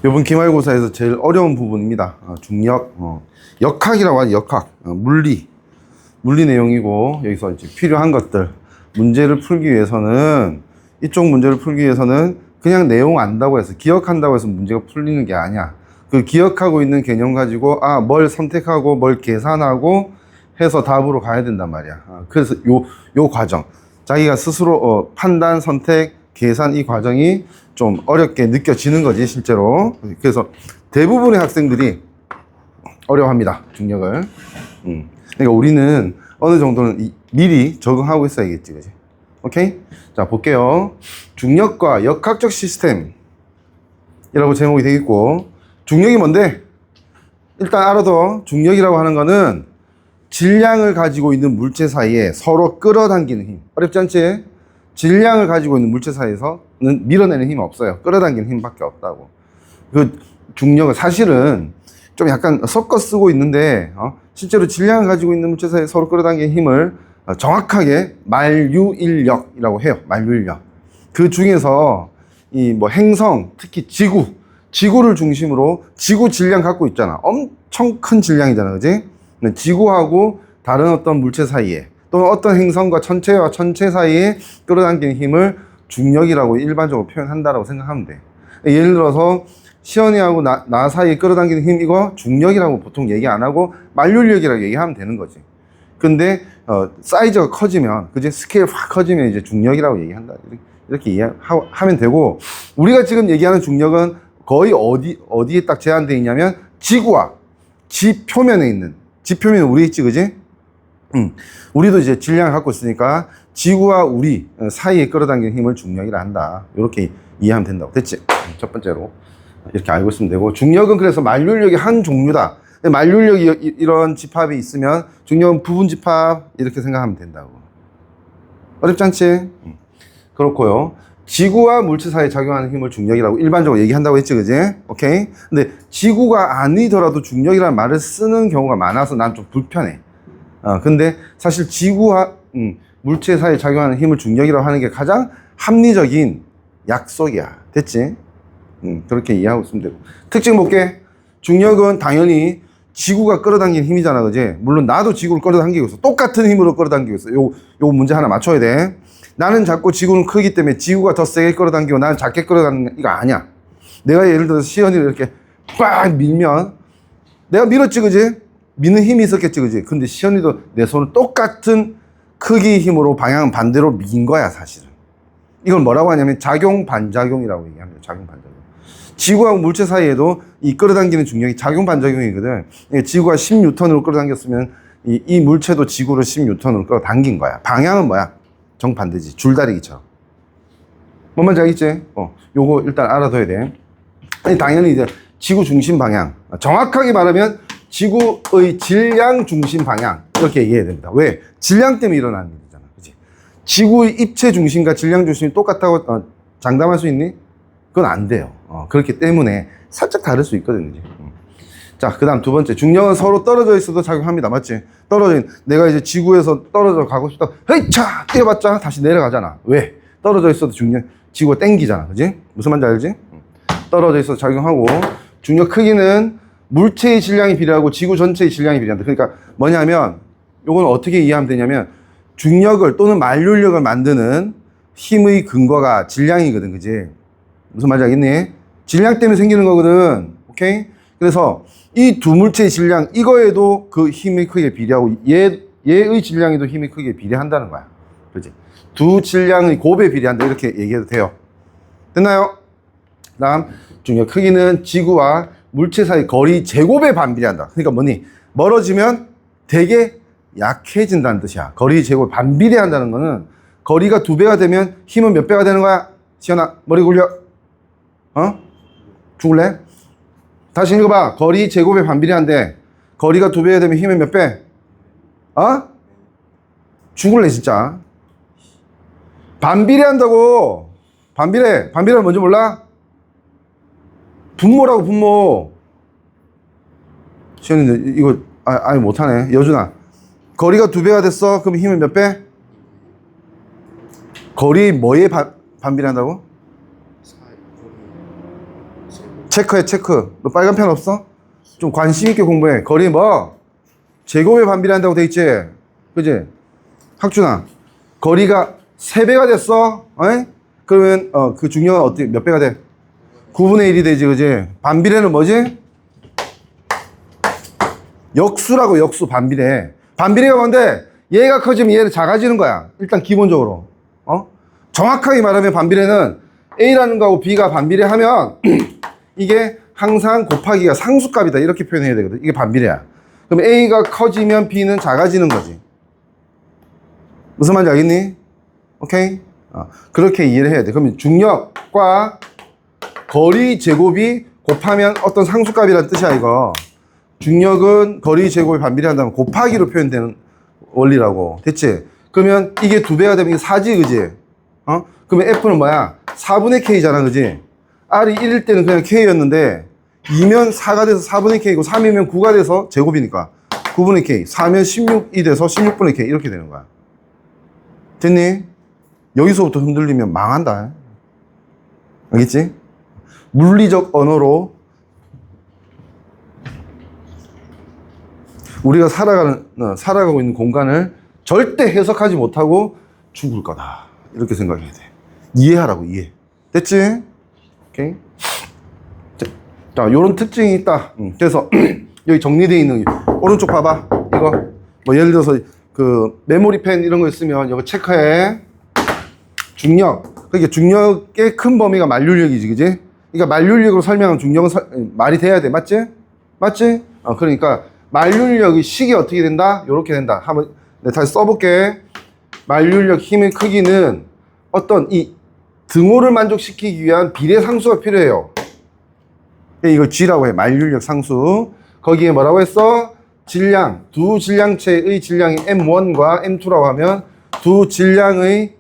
이번 기말고사에서 제일 어려운 부분입니다. 중력, 역학이라고 하죠. 역학, 물리 내용이고, 여기서 이제 필요한 것들, 문제를 풀기 위해서는, 이쪽 문제를 풀기 위해서는 그냥 내용 안다고 해서, 기억한다고 해서 문제가 풀리는 게 아니야. 그 기억하고 있는 개념 가지고, 뭘 선택하고, 뭘 계산하고 해서 답으로 가야 된단 말이야. 그래서 요 과정. 자기가 스스로 판단, 선택, 계산 이 과정이 좀 어렵게 느껴지는 거지, 실제로. 그래서 대부분의 학생들이 어려워합니다, 중력을. 그러니까 우리는 어느 정도는 미리 적응하고 있어야겠지, 그지? 오케이? 자, 볼게요. 중력과 역학적 시스템이라고 제목이 되겠고, 중력이 뭔데? 일단 알아둬. 중력이라고 하는 거는 질량을 가지고 있는 물체 사이에 서로 끌어당기는 힘. 어렵지 않지? 질량을 가지고 있는 물체 사이에서는 밀어내는 힘이 없어요. 끌어당기는 힘밖에 없다고. 그 중력은 사실은 좀 약간 섞어 쓰고 있는데, 실제로 질량을 가지고 있는 물체 사이에 서로 끌어당기는 힘을 정확하게 만유인력이라고 해요. 만유인력. 그 중에서 이 뭐 행성, 특히 지구를 중심으로 지구 질량 갖고 있잖아. 엄청 큰 질량이잖아, 그지? 지구하고 다른 어떤 물체 사이에 또는 어떤 행성과 천체와 천체 사이에 끌어당기는 힘을 중력이라고 일반적으로 표현한다라고 생각하면 돼. 예를 들어서 시연이하고 나 사이에 끌어당기는 힘, 이거 중력이라고 보통 얘기 안 하고 만륜력이라고 얘기하면 되는 거지. 근데 사이즈가 커지면, 그지? 스케일 확 커지면 이제 중력이라고 얘기한다. 이렇게 이해하면 되고, 우리가 지금 얘기하는 중력은 거의 어디에 딱 제한되어 있냐면 지구와 지 표면에 있는, 지 표면에 우리 있지, 그지? 우리도 이제 질량을 갖고 있으니까 지구와 우리 사이에 끌어당기는 힘을 중력이라 한다. 이렇게 이해하면 된다고. 됐지? 첫 번째로 이렇게 알고 있으면 되고, 중력은 그래서 만륜력의 한 종류다. 만륜력이 이런 집합이 있으면 중력은 부분 집합 이렇게 생각하면 된다고. 어렵지 않지? 그렇고요. 지구와 물체 사이에 작용하는 힘을 중력이라고 일반적으로 얘기한다고 했지, 그지? 오케이? 근데 지구가 아니더라도 중력이라는 말을 쓰는 경우가 많아서 난 좀 불편해. 근데 사실 지구와 물체 사이에 작용하는 힘을 중력이라고 하는 게 가장 합리적인 약속이야. 됐지? 그렇게 이해하고 있으면 되고. 특징 볼게. 중력은 당연히 지구가 끌어당기는 힘이잖아, 그지? 물론 나도 지구를 끌어당기고 있어. 똑같은 힘으로 끌어당기고 있어. 요 문제 하나 맞춰야 돼. 나는 작고 지구는 크기 때문에 지구가 더 세게 끌어당기고 나는 작게 끌어당기는 이거 아니야. 내가 예를 들어서 시연이를 이렇게 빡 밀면 내가 밀었지, 그지? 미는 힘이 있었겠지, 그지? 근데 시연이도 내 손을 똑같은 크기 힘으로 방향 반대로 민 거야, 사실은. 이걸 뭐라고 하냐면 작용 반작용이라고 얘기합니다. 작용 반작용. 지구하고 물체 사이에도 이 끌어당기는 중력이 작용 반작용이거든. 지구가 10N으로 끌어당겼으면 이 물체도 지구를 10N으로 끌어당긴 거야. 방향은 뭐야? 정반대지. 줄다리기처럼. 뭔 말인지 알겠지? 요거 일단 알아둬야 돼. 아니, 당연히 이제 지구 중심 방향. 정확하게 말하면 지구의 질량 중심 방향. 이렇게 얘기해야 됩니다. 왜? 질량 때문에 일어나는 일이잖아. 그치? 지구의 입체 중심과 질량 중심이 똑같다고 장담할 수 있니? 그건 안 돼요. 그렇기 때문에 살짝 다를 수 있거든요. 자, 그 다음 두 번째. 중력은 서로 떨어져 있어도 작용합니다. 맞지? 내가 이제 지구에서 떨어져 가고 싶다. 헤이차! 뛰어봤자 다시 내려가잖아. 왜? 떨어져 있어도 지구가 땡기잖아. 그지? 무슨 말인지 알지? 떨어져 있어도 작용하고, 중력 크기는 물체의 질량이 비례하고 지구 전체의 질량이 비례한다. 그러니까 뭐냐면, 요건 어떻게 이해하면 되냐면, 중력을 또는 만륜력을 만드는 힘의 근거가 질량이거든. 그지? 무슨 말인지 알겠니? 질량 때문에 생기는 거거든. 오케이? 그래서 이 두 물체의 질량, 이거에도 그 힘의 크기에 비례하고 얘의 질량에도 힘의 크기에 비례한다는 거야. 그렇지? 두 질량의 곱에 비례한다. 이렇게 얘기해도 돼요. 됐나요? 다음, 중력 크기는 지구와 물체 사이 거리 제곱에 반비례한다. 그러니까 뭐니? 멀어지면 되게 약해진다는 뜻이야. 거리 제곱 반비례한다는 거는 거리가 2배가 되면 힘은 몇 배가 되는 거야? 시연아, 머리 굴려. 죽을래? 다시 읽어봐. 거리 제곱에 반비례한데 거리가 2배가 되면 힘은 몇 배? 죽을래 진짜. 반비례한다고. 반비례는 뭔지 몰라? 분모라고. 분모. 시현이 이거 아니 못하네. 여준아, 거리가 2배가 됐어. 그럼 힘은 몇 배? 거리 뭐에 반비례한다고? 체크해, 체크. 너 빨간 펜 없어? 좀 관심 있게 공부해. 거리 뭐? 제곱에 반비례한다고 돼 있지? 그지? 학준아, 거리가 3배가 됐어? 어이? 그러면, 그 중요한 어떻게, 몇 배가 돼? 9분의 1이 되지, 그지? 반비례는 뭐지? 역수라고, 역수, 반비례. 반비례가 뭔데? 얘가 커지면 얘는 작아지는 거야. 일단 기본적으로. 정확하게 말하면 반비례는 A라는 거하고 B가 반비례하면 이게 항상 곱하기가 상수값이다. 이렇게 표현해야 되거든. 이게 반비례야. 그럼 A가 커지면 B는 작아지는 거지. 무슨 말인지 알겠니? 오케이? 그렇게 이해를 해야 돼. 그러면 중력과 거리 제곱이 곱하면 어떤 상수값이라는 뜻이야, 이거. 중력은 거리 제곱이 반비례한다면 곱하기로 표현되는 원리라고. 됐지? 그러면 이게 2배가 되면 이게 4지, 그지? 그러면 F는 뭐야? 4분의 K잖아, 그지? R이 1일 때는 그냥 K였는데 2면 4가 돼서 4분의 K고 3이면 9가 돼서 제곱이니까 9분의 K, 4면 16이 돼서 16분의 K 이렇게 되는 거야. 됐니? 여기서부터 흔들리면 망한다. 알겠지? 물리적 언어로 우리가 살아가고 있는 공간을 절대 해석하지 못하고 죽을 거다. 이렇게 생각해야 돼. 이해하라고, 이해. 됐지? 오케이? 자, 요런 특징이 있다. 그래서 여기 정리되어 있는 오른쪽 봐봐. 이거 뭐 예를 들어서 그 메모리 펜 이런 거 있으면 이거 체크해. 중력. 그러니까 중력의 큰 범위가 만류력이지, 그지? 그러니까 만류력으로 설명하면 중력은 말이 돼야 돼, 맞지? 맞지? 그러니까 만류력의 식이 어떻게 된다? 요렇게 된다. 한번 내가 다시 써볼게. 만류력 힘의 크기는 어떤 이 등호를 만족시키기 위한 비례 상수가 필요해요. 이걸 G라고 해. 만류력 상수. 거기에 뭐라고 했어? 질량. 두 질량체의 질량이 M1과 M2라고 하면 두 질량의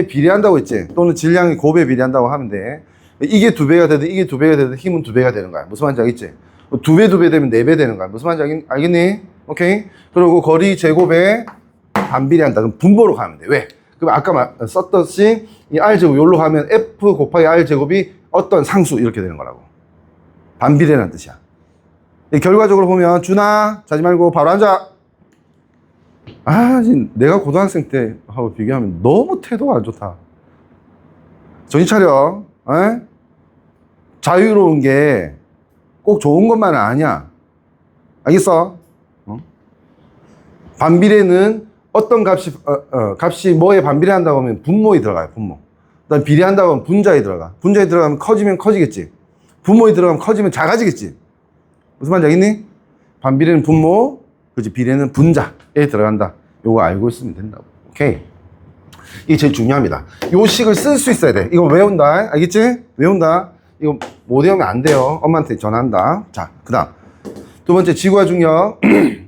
비례한다고 했지. 또는 질량의 곱에 비례한다고 하면 돼. 이게 2배가 되든 이게 2배가 되든 힘은 2배가 되는 거야. 무슨 말인지 알겠지? 2배 되면 4배 되는 거야. 무슨 말인지 알겠니? 오케이? 그리고 거리 제곱에 반비례한다. 그럼 분모로 가면 돼. 왜? 그럼 아까 썼듯이 이 R제곱 여기로 가면 F 곱하기 R제곱이 어떤 상수 이렇게 되는 거라고. 반비례라는 뜻이야. 결과적으로 보면 준아 자지 말고 바로 앉아. 지금 내가 고등학생 때 하고 비교하면 너무 태도가 안 좋다. 정신 차려. 에? 자유로운 게 꼭 좋은 것만은 아니야. 알겠어? 반비례는 어떤 값이 뭐에 반비례한다고 하면 분모에 들어가요, 분모. 그다음 비례한다고 하면 분자에 들어가. 분자에 들어가면 커지면 커지겠지. 분모에 들어가면 커지면 작아지겠지. 무슨 말인지 알겠니? 반비례는 분모, 그치? 비례는 분자에 들어간다. 요거 알고 있으면 된다고. 오케이. 이게 제일 중요합니다. 요 식을 쓸 수 있어야 돼. 이거 외운다. 알겠지? 외운다. 이거 못 외우면 안 돼요. 엄마한테 전화한다. 자, 그 다음. 두 번째, 지구와 중력.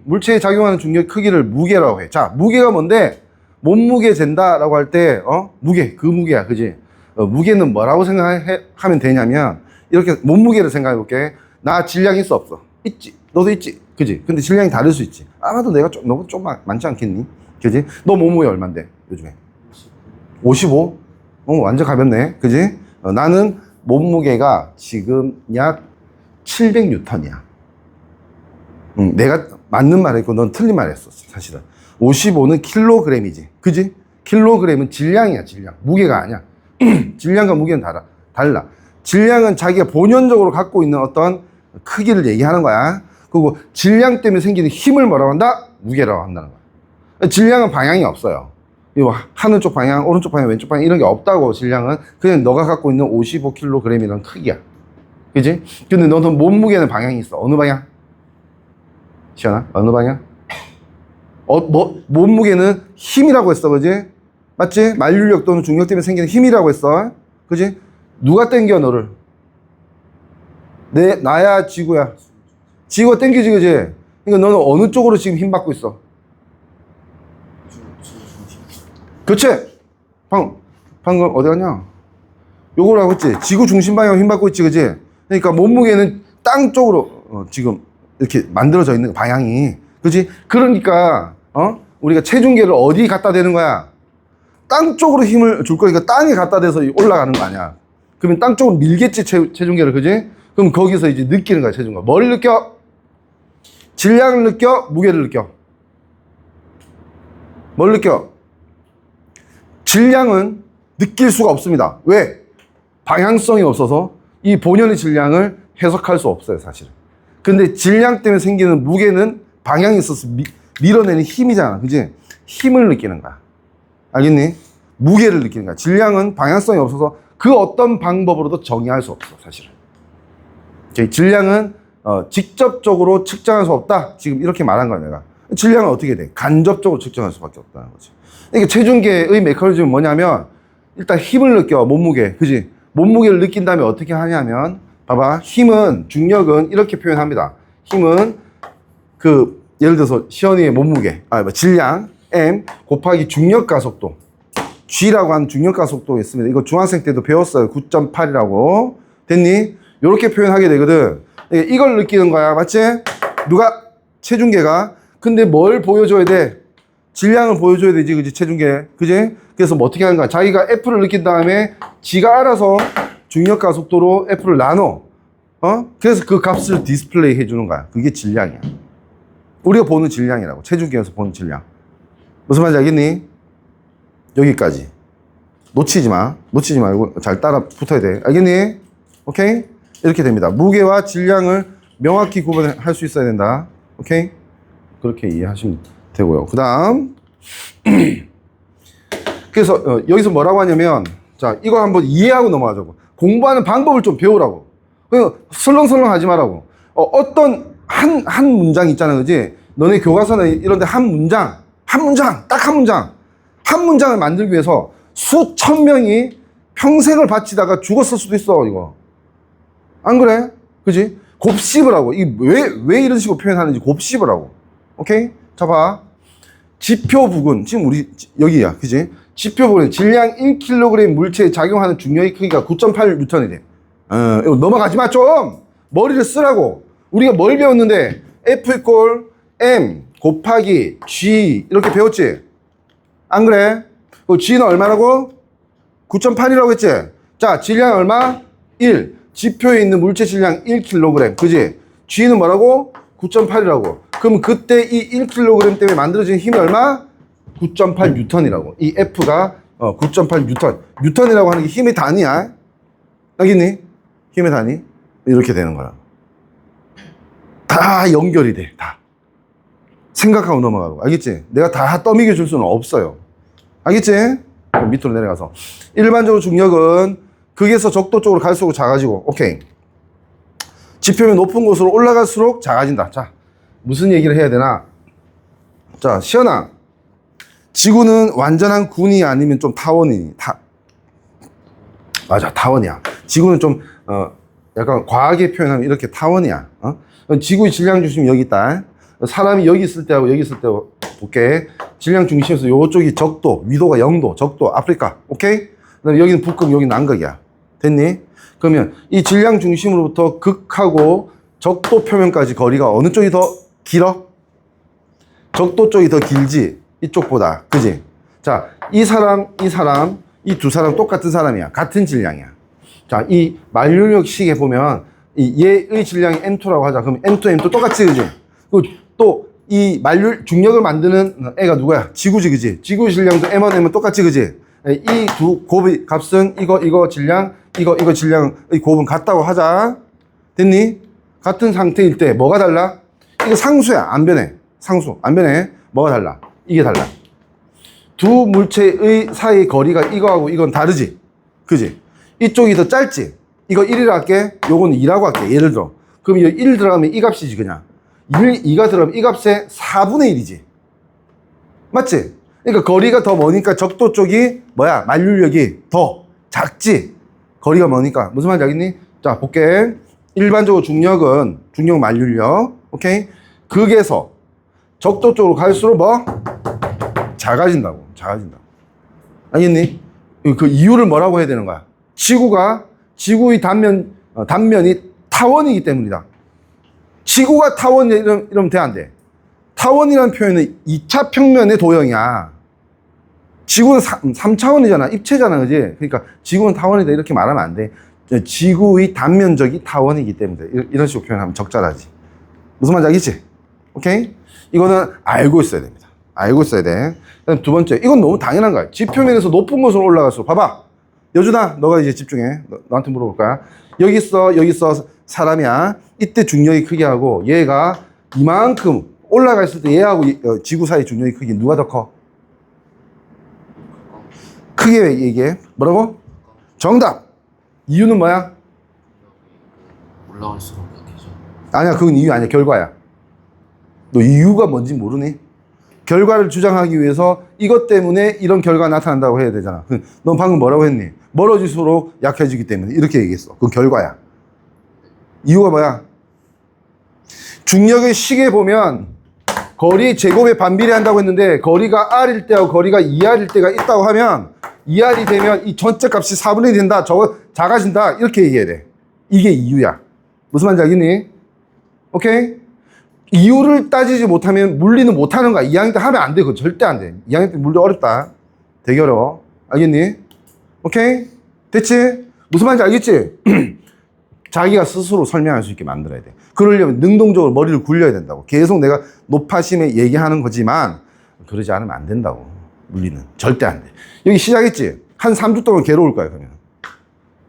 물체에 작용하는 중력 크기를 무게라고 해. 자, 무게가 뭔데? 몸무게 잰다라고 할 때, 무게, 그 무게야. 그지? 무게는 뭐라고 생각하면 되냐면, 이렇게 몸무게를 생각해 볼게. 나 질량 있어, 없어? 있지. 너도 있지. 그지? 근데 질량이 다를 수 있지. 아마도 너가 좀 많지 않겠니? 그지? 너 몸무게 얼만데, 요즘에? 55? 완전 가볍네. 그지? 나는 몸무게가 지금 약 700뉴턴이야. 내가 맞는 말 했고, 넌 틀린 말 했어, 사실은. 55는 킬로그램이지. 그지? 킬로그램은 질량이야, 질량. 무게가 아니야. 질량과 무게는 달라. 질량은 자기가 본연적으로 갖고 있는 어떤 크기를 얘기하는 거야. 그리고 질량 때문에 생기는 힘을 뭐라고 한다? 무게라고 한다는 거야. 질량은 방향이 없어요. 하늘 쪽 방향, 오른쪽 방향, 왼쪽 방향 이런 게 없다고. 질량은 그냥 너가 갖고 있는 55kg이라는 크기야. 그지? 근데 너는 몸무게는 방향이 있어. 어느 방향? 시연아, 어느 방향? 몸무게는 힘이라고 했어, 그지? 맞지? 만류력 또는 중력 때문에 생기는 힘이라고 했어. 그지? 누가 땡겨, 너를? 나야, 지구야. 지구가 땡기지, 그지? 그러니까 너는 어느 쪽으로 지금 힘 받고 있어? 그치? 방금 어디 갔냐? 요거라고 했지? 지구 중심 방향으로 힘 받고 있지, 그지? 그러니까 몸무게는 땅 쪽으로 지금 이렇게 만들어져 있는 방향이. 그지? 그러니까, 우리가 체중계를 어디 갖다 대는 거야? 땅 쪽으로 힘을 줄 거니까 땅에 갖다 대서 올라가는 거 아니야. 그러면 땅 쪽으로 밀겠지, 체중계를. 그지? 그럼 거기서 이제 느끼는 거야, 체중감. 뭘 느껴? 질량을 느껴? 무게를 느껴? 뭘 느껴? 질량은 느낄 수가 없습니다. 왜? 방향성이 없어서 이 본연의 질량을 해석할 수 없어요, 사실은. 근데 질량 때문에 생기는 무게는 방향이 있어서 밀어내는 힘이잖아. 그지? 힘을 느끼는 거야. 알겠니? 무게를 느끼는 거야. 질량은 방향성이 없어서 그 어떤 방법으로도 정의할 수 없어, 사실은. 질량은 직접적으로 측정할 수 없다. 지금 이렇게 말한 거야, 내가. 질량은 어떻게 돼? 간접적으로 측정할 수밖에 없다는 거지. 그러니까 체중계의 메커니즘은 뭐냐면 일단 힘을 느껴, 몸무게. 그지? 몸무게를 느낀 다음에 어떻게 하냐면 봐봐. 힘은, 중력은 이렇게 표현합니다. 힘은 예를 들어서 시연이의 몸무게, 질량, M 곱하기 중력 가속도. G라고 하는 중력 가속도가 있습니다. 이거 중학생 때도 배웠어요. 9.8이라고. 됐니? 이렇게 표현하게 되거든. 이걸 느끼는 거야. 맞지? 누가? 체중계가. 근데 뭘 보여줘야 돼? 질량을 보여줘야 되지. 그지? 체중계. 그지? 그래서 뭐 어떻게 하는 거야? 자기가 F를 느낀 다음에 지가 알아서 중력 가속도로 F를 나눠. 그래서 그 값을 디스플레이 해주는 거야. 그게 질량이야. 우리가 보는 질량이라고. 체중계에서 보는 질량. 무슨 말인지 알겠니? 여기까지. 놓치지 마. 놓치지 말고 잘 따라 붙어야 돼. 알겠니? 오케이? 이렇게 됩니다. 무게와 질량을 명확히 구분할 수 있어야 된다. 오케이? 그렇게 이해하시면 되고요. 그 다음. 그래서 여기서 뭐라고 하냐면, 자, 이거 한번 이해하고 넘어가자고. 공부하는 방법을 좀 배우라고. 그냥 설렁설렁 하지 말라고. 어떤 한 문장 있잖아, 그지? 너네 교과서나 이런데 한 문장, 딱 한 문장. 한 문장을 만들기 위해서 수천 명이 평생을 바치다가 죽었을 수도 있어, 이거. 안 그래? 그지? 곱씹을 하고. 이게 왜 이런 식으로 표현하는지 곱씹을 하고. 오케이? 자, 봐. 지표 부근. 지금 우리, 여기야. 그지? 지표 부근. 질량 1kg 물체에 작용하는 중력의 크기가 9.8N이 돼. 이거 넘어가지 마, 좀! 머리를 쓰라고. 우리가 뭘 배웠는데, F 이퀄 M 곱하기 G. 이렇게 배웠지? 안 그래? G는 얼마라고? 9.8이라고 했지? 자, 질량 얼마? 1. 지표에 있는 물체 질량 1kg. 그지? G는 뭐라고? 9.8이라고. 그럼 그때 이 1kg 때문에 만들어진 힘이 얼마? 9.8N이라고. 이 F가 9.8N. 뉴턴이라고 하는 게 힘의 단위야. 알겠니? 힘의 단위. 이렇게 되는 거야. 다 연결이 돼. 다. 생각하고 넘어가고. 알겠지? 내가 다 떠미겨 줄 수는 없어요. 알겠지? 밑으로 내려가서. 일반적으로 중력은 극에서 적도 쪽으로 갈수록 작아지고. 오케이. 지표면 높은 곳으로 올라갈수록 작아진다. 자, 무슨 얘기를 해야 되나? 자, 시연아. 지구는 완전한 군이 아니면 좀 타원이니? 맞아, 타원이야. 지구는 좀 약간 과하게 표현하면 이렇게 타원이야. 지구의 질량 중심이 여기 있다. 사람이 여기 있을 때하고 여기 있을 때 볼게. 질량 중심에서 요쪽이 적도, 위도가 0도, 적도, 아프리카. 오케이? 그다음에 여기는 북극, 여기는 남극이야. 됐니? 그러면 이 질량 중심으로부터 극하고 적도 표면까지 거리가 어느 쪽이 더 길어? 적도 쪽이 더 길지? 이쪽보다. 그지? 자, 이 두 사람 똑같은 사람이야. 같은 질량이야. 자, 이 만류력 식에 보면 얘의 질량이 M2라고 하자. 그럼 M2 똑같지, 그지? 또 이 중력을 만드는 애가 누구야? 지구지, 그지? 지구 질량도 M1, M 똑같지, 그지? 이 두 곱의 값은 이거 질량, 이거 질량의 곱은 같다고 하자. 됐니? 같은 상태일 때 뭐가 달라? 이거 상수야. 안 변해. 상수. 안 변해. 뭐가 달라? 이게 달라. 두 물체의 사이의 거리가 이거하고 이건 다르지? 그지? 이쪽이 더 짧지? 이거 1이라 할게. 요건 2라고 할게. 예를 들어. 그럼 이거 1 들어가면 이 값이지, 그냥. 2가 들어가면 이 값의 4분의 1이지. 맞지? 그러니까 거리가 더 머니까 적도 쪽이 뭐야? 만류력이 더 작지? 거리가 머니까. 무슨 말인지 알겠니? 자, 볼게. 일반적으로 중력은 중력 만류력. 오케이? 극에서 적도 쪽으로 갈수록 뭐? 작아진다고. 알겠니? 그 이유를 뭐라고 해야 되는 거야? 지구의 단면이 타원이기 때문이다. 지구가 타원이야 이러면 돼, 안 돼? 타원이라는 표현은 2차 평면의 도형이야. 지구는 3차원이잖아. 입체잖아, 그지? 그러니까 지구는 타원이다 이렇게 말하면 안 돼. 지구의 단면적이 타원이기 때문에 이런 식으로 표현하면 적절하지. 무슨 말인지 알겠지? 오케이? 이거는 알고 있어야 됩니다. 알고 있어야 돼. 그다음 두 번째, 이건 너무 당연한 거야. 지표면에서 높은 곳으로 올라갈수록 봐봐. 여준아, 너가 이제 집중해. 너한테 물어볼 거야. 여기 있어 사람이야. 이때 중력이 크게 하고 얘가 이만큼 올라갔을 때 얘하고 지구 사이 중력이 크기 누가 더 커? 크게 얘기해. 뭐라고? 정답. 이유는 뭐야? 올라갈수록 약해져. 아니야, 그건 이유 아니야. 결과야. 너 이유가 뭔지 모르니? 결과를 주장하기 위해서 이것 때문에 이런 결과가 나타난다고 해야 되잖아. 넌 방금 뭐라고 했니? 멀어질수록 약해지기 때문에 이렇게 얘기했어. 그건 결과야. 이유가 뭐야? 중력의 식에 보면 거리 제곱에 반비례한다고 했는데 거리가 R일 때하고 거리가 2R일 때가 있다고 하면 2R이 되면 이 전체 값이 4분의 1이 된다. 저거 작아진다. 이렇게 얘기해야 돼. 이게 이유야. 무슨 말인지 알겠니? 오케이? 이유를 따지지 못하면 물리는 못하는 거야. 2학년 때 하면 안 돼. 그거 절대 안 돼. 2학년 때 물리 어렵다. 되게 어려워. 알겠니? 오케이? 됐지? 무슨 말인지 알겠지? 자기가 스스로 설명할 수 있게 만들어야 돼. 그러려면 능동적으로 머리를 굴려야 된다고. 계속 내가 높아심에 얘기하는 거지만 그러지 않으면 안 된다고. 물리는. 절대 안 돼. 여기 시작했지? 한 3주 동안 괴로울 거야, 그러면.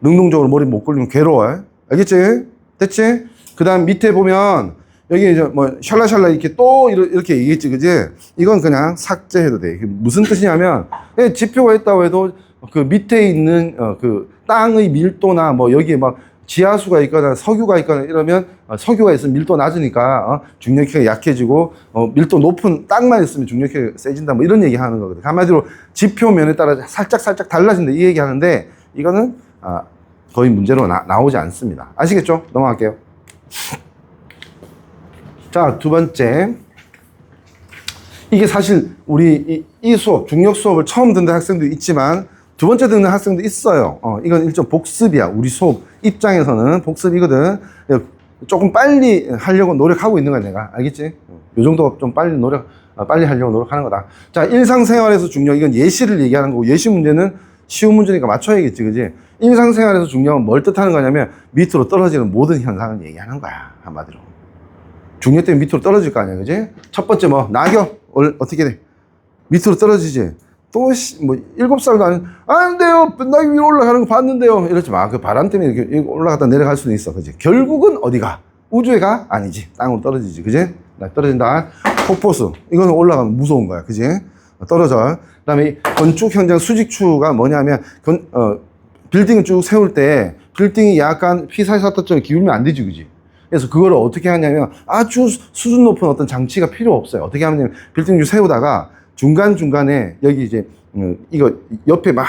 능동적으로 머리 못 굴리면 괴로워. 알겠지? 됐지? 그 다음 밑에 보면 여기 이제 뭐 샬라샬라 이렇게 또 이렇게 얘기했지, 그지? 이건 그냥 삭제해도 돼. 무슨 뜻이냐면 지표가 있다고 해도 그 밑에 있는 그 땅의 밀도나 뭐 여기에 막 지하수가 있거나 석유가 있거나 이러면 석유가 있으면 밀도 낮으니까 중력기가 약해지고 밀도 높은 땅만 있으면 중력기가 세진다 뭐 이런 얘기 하는 거거든. 한마디로 지표면에 따라 살짝 달라진다 이 얘기 하는데 이거는 거의 문제로 나오지 않습니다. 아시겠죠? 넘어갈게요. 자, 두 번째. 이게 사실 우리 이 수업, 중력 수업을 처음 듣는 학생도 있지만 두 번째 듣는 학생도 있어요. 이건 일종 복습이야. 우리 수업 입장에서는 복습이거든. 조금 빨리 하려고 노력하고 있는 거야, 내가. 알겠지? 요 정도 좀 빨리 하려고 노력하는 거다. 자, 일상생활에서 중력, 이건 예시를 얘기하는 거고, 예시 문제는 쉬운 문제니까 맞춰야겠지, 그지? 일상생활에서 중력은 뭘 뜻하는 거냐면 밑으로 떨어지는 모든 현상을 얘기하는 거야, 한마디로. 중력 때문에 밑으로 떨어질 거 아니야, 그지? 첫 번째 뭐, 낙엽, 어떻게 돼? 밑으로 떨어지지? 또, 7살도 안 돼요! 낙엽 위로 올라가는 거 봤는데요! 이러지 마. 그 바람 때문에 이렇게 올라갔다 내려갈 수도 있어, 그지? 결국은 어디가? 우주에 가? 아니지. 땅으로 떨어지지, 그지? 떨어진다. 폭포수. 이거는 올라가면 무서운 거야, 그지? 떨어져. 그 다음에 건축 현장 수직추가 뭐냐면, 빌딩을 쭉 세울 때, 빌딩이 약간 피사사토처럼 기울면 안 되지, 그지? 그래서 그거를 어떻게 하냐면 아주 수준 높은 어떤 장치가 필요 없어요. 어떻게 하냐면 빌딩 쭉 세우다가 중간중간에 여기 이제 이거 옆에 막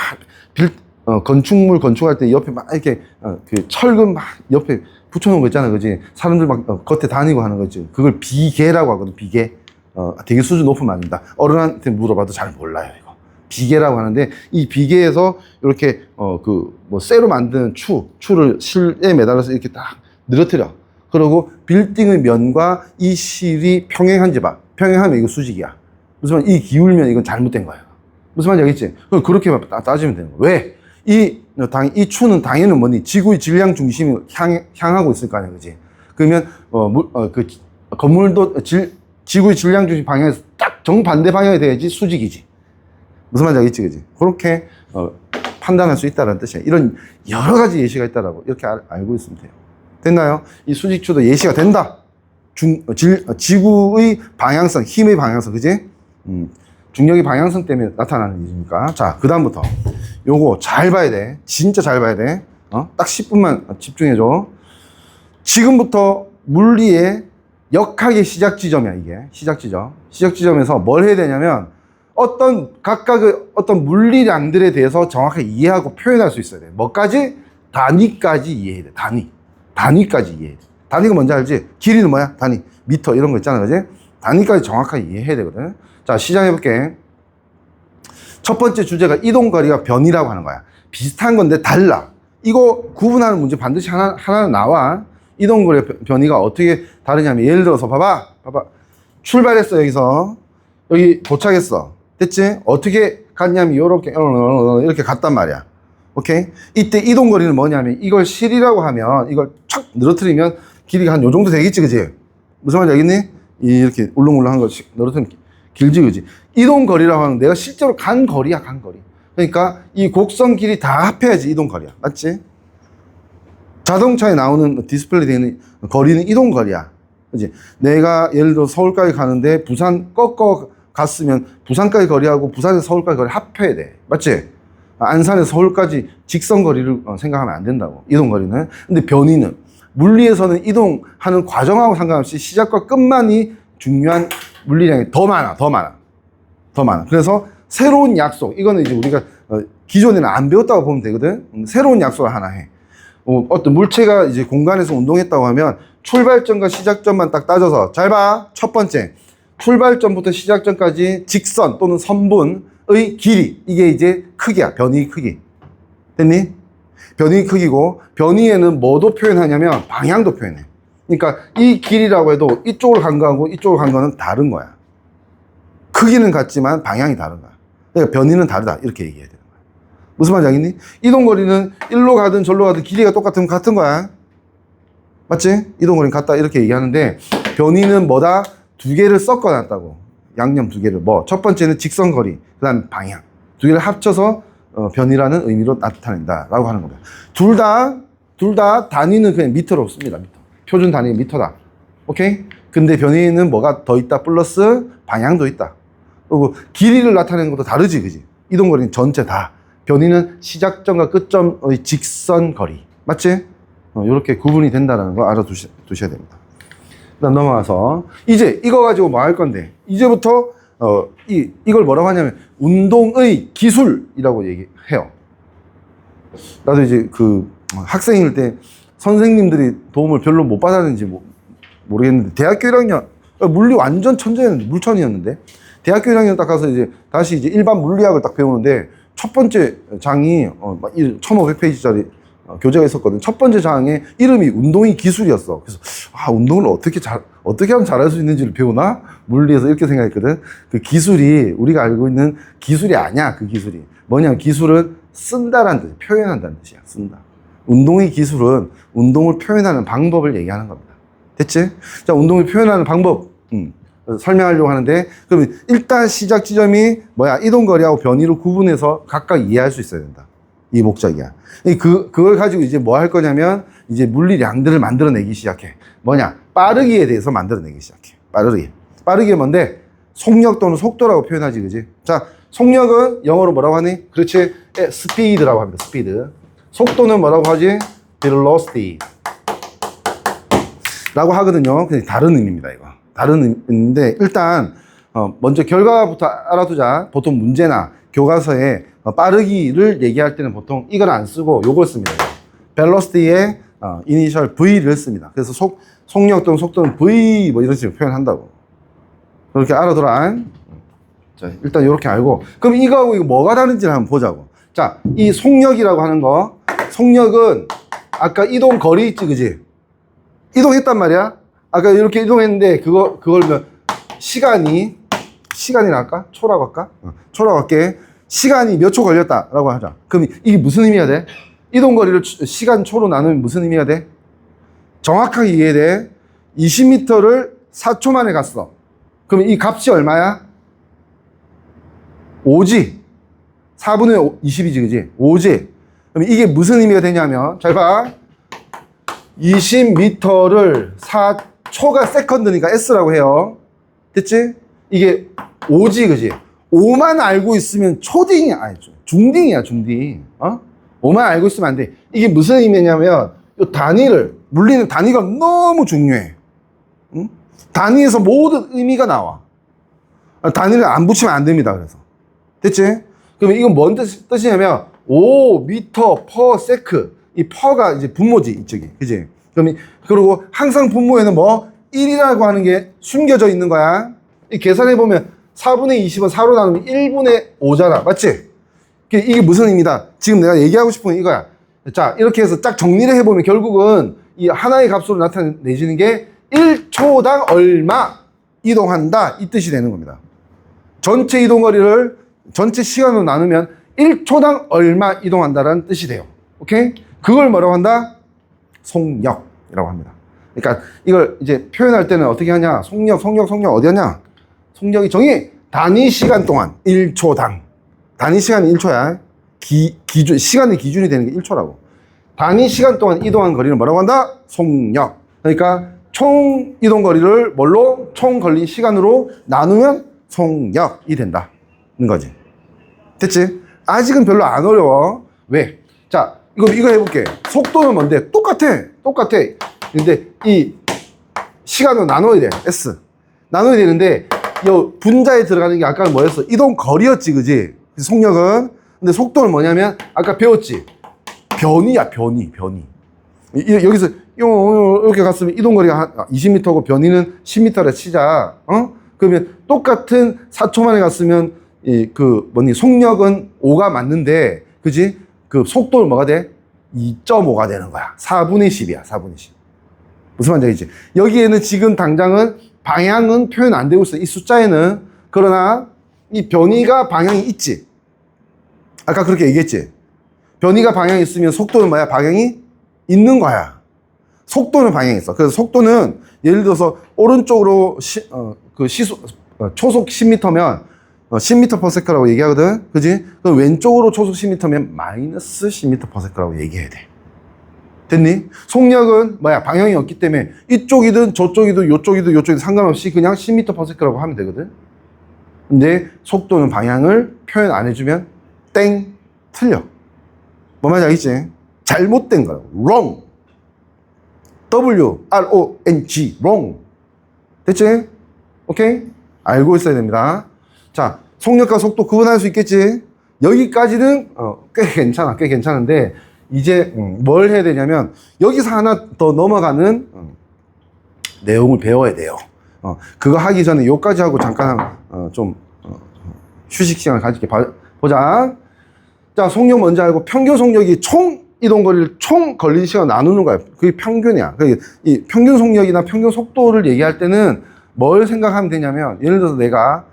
건축물 건축할 때 옆에 막 이렇게 그 철근 막 옆에 붙여놓은 거 있잖아, 그지? 사람들 막 겉에 다니고 하는 거지. 그걸 비계라고 하거든. 비계. 되게 수준 높은 말입니다. 어른한테 물어봐도 잘 몰라요, 이거. 비계라고 하는데 이 비계에서 이렇게 쇠로 만든 추를 실에 매달아서 이렇게 딱 늘어뜨려. 그리고 빌딩의 면과 이 실이 평행한지 봐. 평행하면 이거 수직이야. 무슨 말? 이 기울면 이건 잘못된 거야. 무슨 말인지 알겠지? 그렇게 따지면 되는 거야. 왜? 이 추는 당연히 뭐니? 지구의 질량 중심이 향하고 있을 거 아니야, 그지? 그러면 건물도 지구의 질량 중심 방향에서 딱 정반대 방향이 돼야지 수직이지. 무슨 말인지 알겠지, 그지? 그렇게 판단할 수 있다는 뜻이야. 이런 여러 가지 예시가 있다라고 이렇게 알고 있으면 돼요. 됐나요? 이 수직추도 예시가 된다. 지구의 방향성, 힘의 방향성, 그지? 중력의 방향성 때문에 나타나는 일이니까. 자, 그 다음부터 요거 잘 봐야 돼. 진짜 잘 봐야 돼. 딱 10분만 집중해줘. 지금부터 물리의 역학의 시작 지점이야, 이게. 시작 지점. 시작 지점에서 뭘 해야 되냐면 각각의 어떤 물리량들에 대해서 정확하게 이해하고 표현할 수 있어야 돼. 뭐까지? 단위까지 이해해야 돼. 단위까지 이해해. 단위가 뭔지 알지? 길이는 뭐야? 단위. 미터 이런 거 있잖아, 그지? 단위까지 정확하게 이해해야 되거든. 자, 시작해볼게. 첫 번째 주제가 이동거리가 변이라고 하는 거야. 비슷한 건데 달라. 이거 구분하는 문제 반드시 하나는 나와. 이동거리 변이가 어떻게 다르냐면 예를 들어서 봐봐. 출발했어, 여기서. 여기 도착했어. 됐지? 어떻게 갔냐면 이렇게 갔단 말이야. 오케이? 이때 이동거리는 뭐냐면 이걸 실이라고 하면 이걸 촥 늘어뜨리면 길이가 한 요 정도 되겠지, 그지? 무슨 말인지 알겠니? 이렇게 울렁울렁한 거 늘어뜨리면 길지, 그지? 이동거리라고 하면 내가 실제로 간 거리야, 간 거리. 그러니까 이 곡선 길이 다 합해야지 이동거리야. 맞지? 자동차에 나오는 디스플레이 되는 거리는 이동거리야. 그지? 내가 예를 들어 서울까지 가는데 부산 꺾어 갔으면 부산까지 거리하고 부산에서 서울까지 거리 합해야 돼. 맞지? 안산에서 서울까지 직선 거리를 생각하면 안 된다고. 이동거리는. 근데 변이는 물리에서는 이동하는 과정하고 상관없이 시작과 끝만이 중요한 물리량이 더 많아. 그래서 새로운 약속, 이거는 이제 우리가 기존에는 안 배웠다고 보면 되거든. 새로운 약속을 하나 해. 어떤 물체가 이제 공간에서 운동했다고 하면 출발점과 시작점만 딱 따져서 잘 봐. 첫 번째, 출발점부터 시작점까지 직선 또는 선분의 길이, 이게 이제 크기야. 변이 크기. 됐니? 변이 크기고, 변이에는 뭐도 표현하냐면 방향도 표현해. 그러니까 이 길이라고 해도 이쪽으로 간 거하고 이쪽으로 간 거는 다른 거야. 크기는 같지만 방향이 다른 거야. 그러니까 변이는 다르다, 이렇게 얘기해야 되는 거야. 무슨 말인지 알겠니? 이동거리는 일로 가든 절로 가든 길이가 똑같으면 같은 거야. 맞지? 이동거리는 같다, 이렇게 얘기하는데 변이는 뭐다? 두 개를 섞어놨다고. 양념 두 개를. 첫 번째는 직선거리, 그 다음 방향. 두 개를 합쳐서 변이라는 의미로 나타낸다 라고 하는 겁니다. 둘 다 단위는 그냥 미터로 씁니다. 미터. 표준 단위가 미터다. 오케이? 근데 변이는 뭐가 더 있다? 플러스 방향도 있다. 그리고 길이를 나타내는 것도 다르지, 그지? 이동거리는 전체 다. 변이는 시작점과 끝점의 직선거리. 맞지? 이렇게 구분이 된다는 거 알아두셔야 됩니다. 그다음 넘어가서 이제 이거 가지고 뭐 할 건데, 이제부터 이걸 뭐라고 하냐면 운동의 기술이라고 얘기해요. 나도 이제 그 학생일 때 선생님들이 도움을 별로 못 받았는지 모르겠는데, 대학교 1학년 물리 완전 천재였는데, 물천이었는데, 대학교 1학년 딱 가서 이제 다시 이제 일반 물리학을 딱 배우는데, 첫 번째 장이 1500페이지짜리 교재가 있었거든. 첫 번째 장의 이름이 운동의 기술이었어. 그래서 운동을 어떻게 하면 잘할 수 있는지를 배우나? 물리에서 이렇게 생각했거든. 그 기술이 우리가 알고 있는 기술이 아니야. 그 기술이 뭐냐면, 기술은 쓴다라는 뜻, 표현한다는 뜻이야. 쓴다. 운동의 기술은 운동을 표현하는 방법을 얘기하는 겁니다. 됐지? 자, 운동을 표현하는 방법 설명하려고 하는데, 그럼 일단 시작 지점이 뭐야? 이동거리하고 변이로 구분해서 각각 이해할 수 있어야 된다. 이 목적이야. 그걸 가지고 이제 뭐 할 거냐면, 이제 물리량들을 만들어내기 시작해. 뭐냐? 빠르기에 대해서 만들어내기 시작해. 빠르기 뭔데? 속력 또는 속도라고 표현하지, 그지? 자, 속력은 영어로 뭐라고 하니? 그렇지? 스피드라고 합니다. 스피드. 속도는 뭐라고 하지? velocity 라고 하거든요. 근데 다른 의미입니다, 이거. 다른 의미인데, 일단 먼저 결과부터 알아두자. 보통 문제나 교과서에 빠르기를 얘기할 때는 보통 이걸 안 쓰고 요걸 씁니다. velocity의 이니셜 V를 씁니다. 그래서 속력 또는 속도는 V 뭐 이런 식으로 표현한다고. 그렇게 알아둬라. 자, 일단 이렇게 알고, 그럼 이거하고 이거 뭐가 다른지를 한번 보자고. 자, 이 속력이라고 하는 거, 속력은 아까 이동 거리 있지, 그지? 이동했단 말이야. 아까 이렇게 이동했는데 그걸 시간이라 할까? 초라고 할까? 초라고 할게. 시간이 몇 초 걸렸다라고 하자. 그럼 이게 무슨 의미가 돼? 이동거리를 시간 초로 나누면 무슨 의미가 돼? 정확하게 이해돼. 20m를 4초 만에 갔어. 그럼 이 값이 얼마야? 5지. 4분의 20이지, 그지? 5지. 그럼 이게 무슨 의미가 되냐면, 잘 봐. 20m를 4초가 세컨드니까 S라고 해요. 됐지? 이게 5지, 그지? 5만 알고 있으면 초딩이, 아니, 중딩이야, 중딩. 5만 알고 있으면 안 돼. 이게 무슨 의미냐면, 물리는 단위가 너무 중요해. 응? 단위에서 모든 의미가 나와. 단위를 안 붙이면 안 됩니다, 그래서. 됐지? 그러면 이건 뭔 뜻이냐면, 5m per sec. 이 퍼가 이제 분모지, 이쪽이. 그지? 그리고 항상 분모에는 1이라고 하는 게 숨겨져 있는 거야. 이 계산해보면 4분의 20은 4로 나누면 1분의 5잖아. 맞지? 이게 무슨 의미다? 지금 내가 얘기하고 싶은 건 이거야. 자, 이렇게 해서 딱 정리를 해보면 결국은 이 하나의 값으로 나타내지는 게 1초당 얼마 이동한다. 이 뜻이 되는 겁니다. 전체 이동거리를 전체 시간으로 나누면 1초당 얼마 이동한다라는 뜻이 돼요. 오케이? 그걸 뭐라고 한다? 속력이라고 합니다. 그러니까 이걸 이제 표현할 때는 어떻게 하냐? 속력 어디 하냐? 속력이 정의 단위 시간 동안 1초당. 단위 시간이 1초야. 기준, 시간의 기준이 되는 게 1초라고. 단위 시간 동안 이동한 거리는 뭐라고 한다? 속력. 그러니까 총 이동 거리를 뭘로? 총 걸린 시간으로 나누면 속력이 된다는 거지. 됐지? 아직은 별로 안 어려워. 왜? 자, 이거 해볼게. 속도는 뭔데? 똑같아. 근데 이 시간을 나눠야 돼. S. 나눠야 되는데, 이 분자에 들어가는 게 아까 뭐였어? 이동 거리였지, 그지? 속력은. 근데 속도는 뭐냐면, 아까 배웠지? 변이야, 변이. 여기서, 이렇게 갔으면 이동 거리가 한 20m고 변이는 10m라 치자. 그러면 똑같은 4초 만에 갔으면, 속력은 5가 맞는데, 그지? 그 속도는 뭐가 돼? 2.5가 되는 거야. 4분의 10이야, 4분의 10. 무슨 말인지 알겠지? 여기에는 지금 당장은 방향은 표현 안 되고 있어. 이 숫자에는. 그러나 이 변이가 방향이 있지. 아까 그렇게 얘기했지. 변이가 방향이 있으면 속도는 뭐야? 방향이 있는 거야. 속도는 방향이 있어. 그래서 속도는 예를 들어서 오른쪽으로 초속 10m면 10m/s라고 얘기하거든. 그지? 그럼 왼쪽으로 초속 10m면 마이너스 10m/s라고 얘기해야 돼. 됐니? 속력은 뭐야? 방향이 없기 때문에 이쪽이든 저쪽이든 요쪽이든 상관없이 그냥 10m/s라고 하면 되거든. 근데 속도는 방향을 표현 안 해주면 땡! 틀려. 뭐 말인지 알겠지? 잘못된 거야. wrong. W-R-O-N-G. wrong. 됐지? 오케이? 알고 있어야 됩니다. 자, 속력과 속도 구분할 수 있겠지? 여기까지는 꽤 괜찮은데 이제 뭘 해야 되냐면 여기서 하나 더 넘어가는 내용을 배워야 돼요. 그거 하기 전에 요까지 하고 잠깐 휴식 시간을 가질게. 보자. 자, 속력 먼저 알고 평균 속력이 총 이동 거리를 총 걸린 시간 나누는 거야. 그게 평균이야. 이 평균 속력이나 평균 속도를 얘기할 때는 뭘 생각하면 되냐면 예를 들어서 내가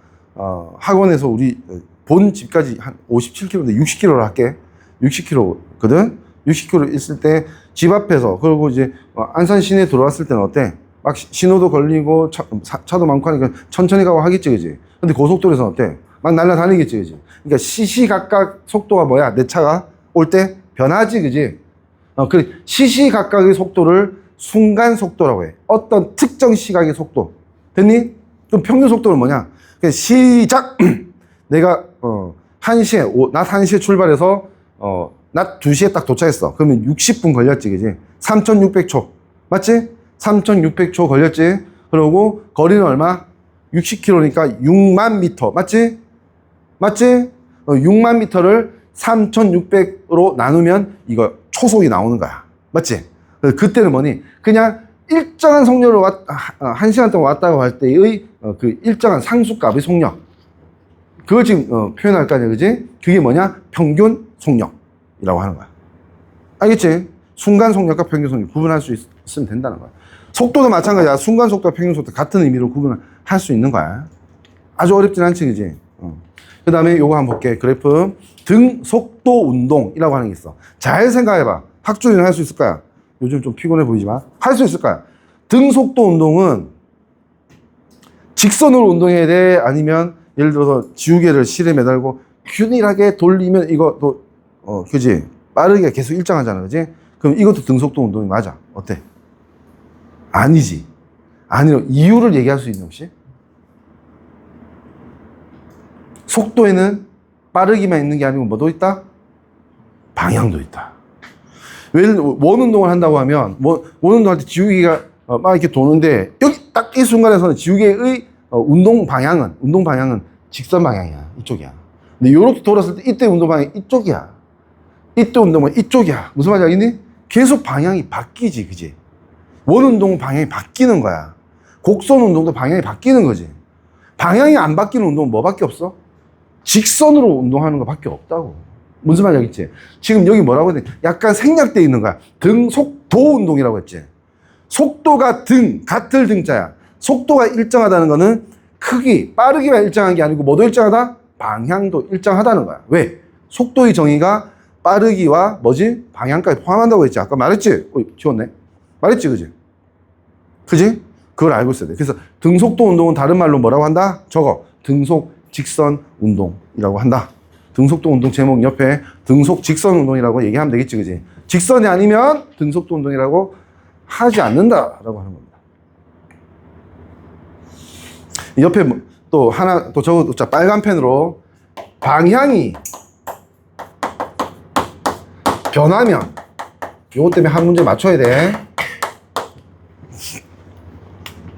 학원에서 우리 본 집까지 한 57km인데 60km로 할게. 60km거든? 60km 있을 때 집 앞에서, 그리고 이제 안산 시내 들어왔을 때는 어때? 막 신호도 걸리고 차도 많고 하니까 천천히 가고 하겠지, 그지? 근데 고속도로에서는 어때? 막 날아다니겠지, 그지? 그러니까 시시각각 속도가 뭐야? 내 차가 올 때 변하지, 그지? 그래. 시시각각의 속도를 순간 속도라고 해. 어떤 특정 시각의 속도. 됐니? 그럼 평균 속도는 뭐냐? 시작! 내가, 낮 1시에 출발해서, 낮 2시에 딱 도착했어. 그러면 60분 걸렸지, 그지? 3,600초. 맞지? 3,600초 걸렸지? 그러고, 거리는 얼마? 60km니까 6만 미터. 맞지? 6만 미터를 3,600으로 나누면 이거 초속이 나오는 거야. 맞지? 그때는 뭐니? 그냥 일정한 속력으로 1시간 동안 왔다고 할 때의 그 일정한 상수값의 속력. 그걸 지금 표현할 거 아니야, 그지? 그게 뭐냐? 평균 속력이라고 하는 거야. 알겠지? 순간 속력과 평균 속력 구분할 수 있으면 된다는 거야. 속도도 마찬가지야. 순간 속도와 평균 속도 같은 의미로 구분할 수 있는 거야. 아주 어렵진 않지, 그지? 그 다음에 요거 한번 볼게. 그래프. 등속도 운동이라고 하는 게 있어. 잘 생각해봐. 학주는 할 수 있을 거야. 요즘 좀 피곤해 보이지만 할 수 있을 거야. 등속도 운동은 직선으로 운동해야 돼? 아니면 예를 들어서 지우개를 실에 매달고 균일하게 돌리면 이것도 그지? 빠르게 계속 일정하잖아, 그지? 그럼 이것도 등속도 운동이 맞아. 어때? 아니지. 아니요. 이유를 얘기할 수 있는 혹시? 속도에는 빠르기만 있는 게 아니고 뭐도 있다? 방향도 있다. 원 운동을 한다고 하면 원 운동할 때 지우개가 막 이렇게 도는데 여기 딱 이 순간에서는 지우개의 운동 방향은 직선 방향이야. 이쪽이야. 근데 이렇게 돌았을 때 이때 운동 방향이 이쪽이야. 이때 운동은 이쪽이야. 무슨 말인지 알겠니? 계속 방향이 바뀌지, 그지? 원 운동은 방향이 바뀌는 거야. 곡선 운동도 방향이 바뀌는 거지. 방향이 안 바뀌는 운동은 뭐밖에 없어? 직선으로 운동하는 것밖에 없다고. 무슨 말인지 알겠지? 지금 여기 뭐라고 했지? 약간 생략되어 있는 거야. 등속도 운동이라고 했지. 속도가 같을 등자야. 속도가 일정하다는 거는 크기, 빠르기만 일정한 게 아니고 뭐도 일정하다? 방향도 일정하다는 거야. 왜? 속도의 정의가 빠르기와 뭐지? 방향까지 포함한다고 했지. 아까 말했지? 지웠네. 말했지, 그지? 그지? 그걸 알고 있어야 돼. 그래서 등속도 운동은 다른 말로 뭐라고 한다? 저거. 등속 직선 운동이라고 한다. 등속도 운동 제목 옆에 등속 직선 운동이라고 얘기하면 되겠지, 그지? 직선이 아니면 등속도 운동이라고 하지 않는다라고 하는 겁니다. 옆에 또 하나 또 적어뒀자. 빨간 펜으로 방향이 변하면 요것 때문에 한 문제 맞춰야 돼.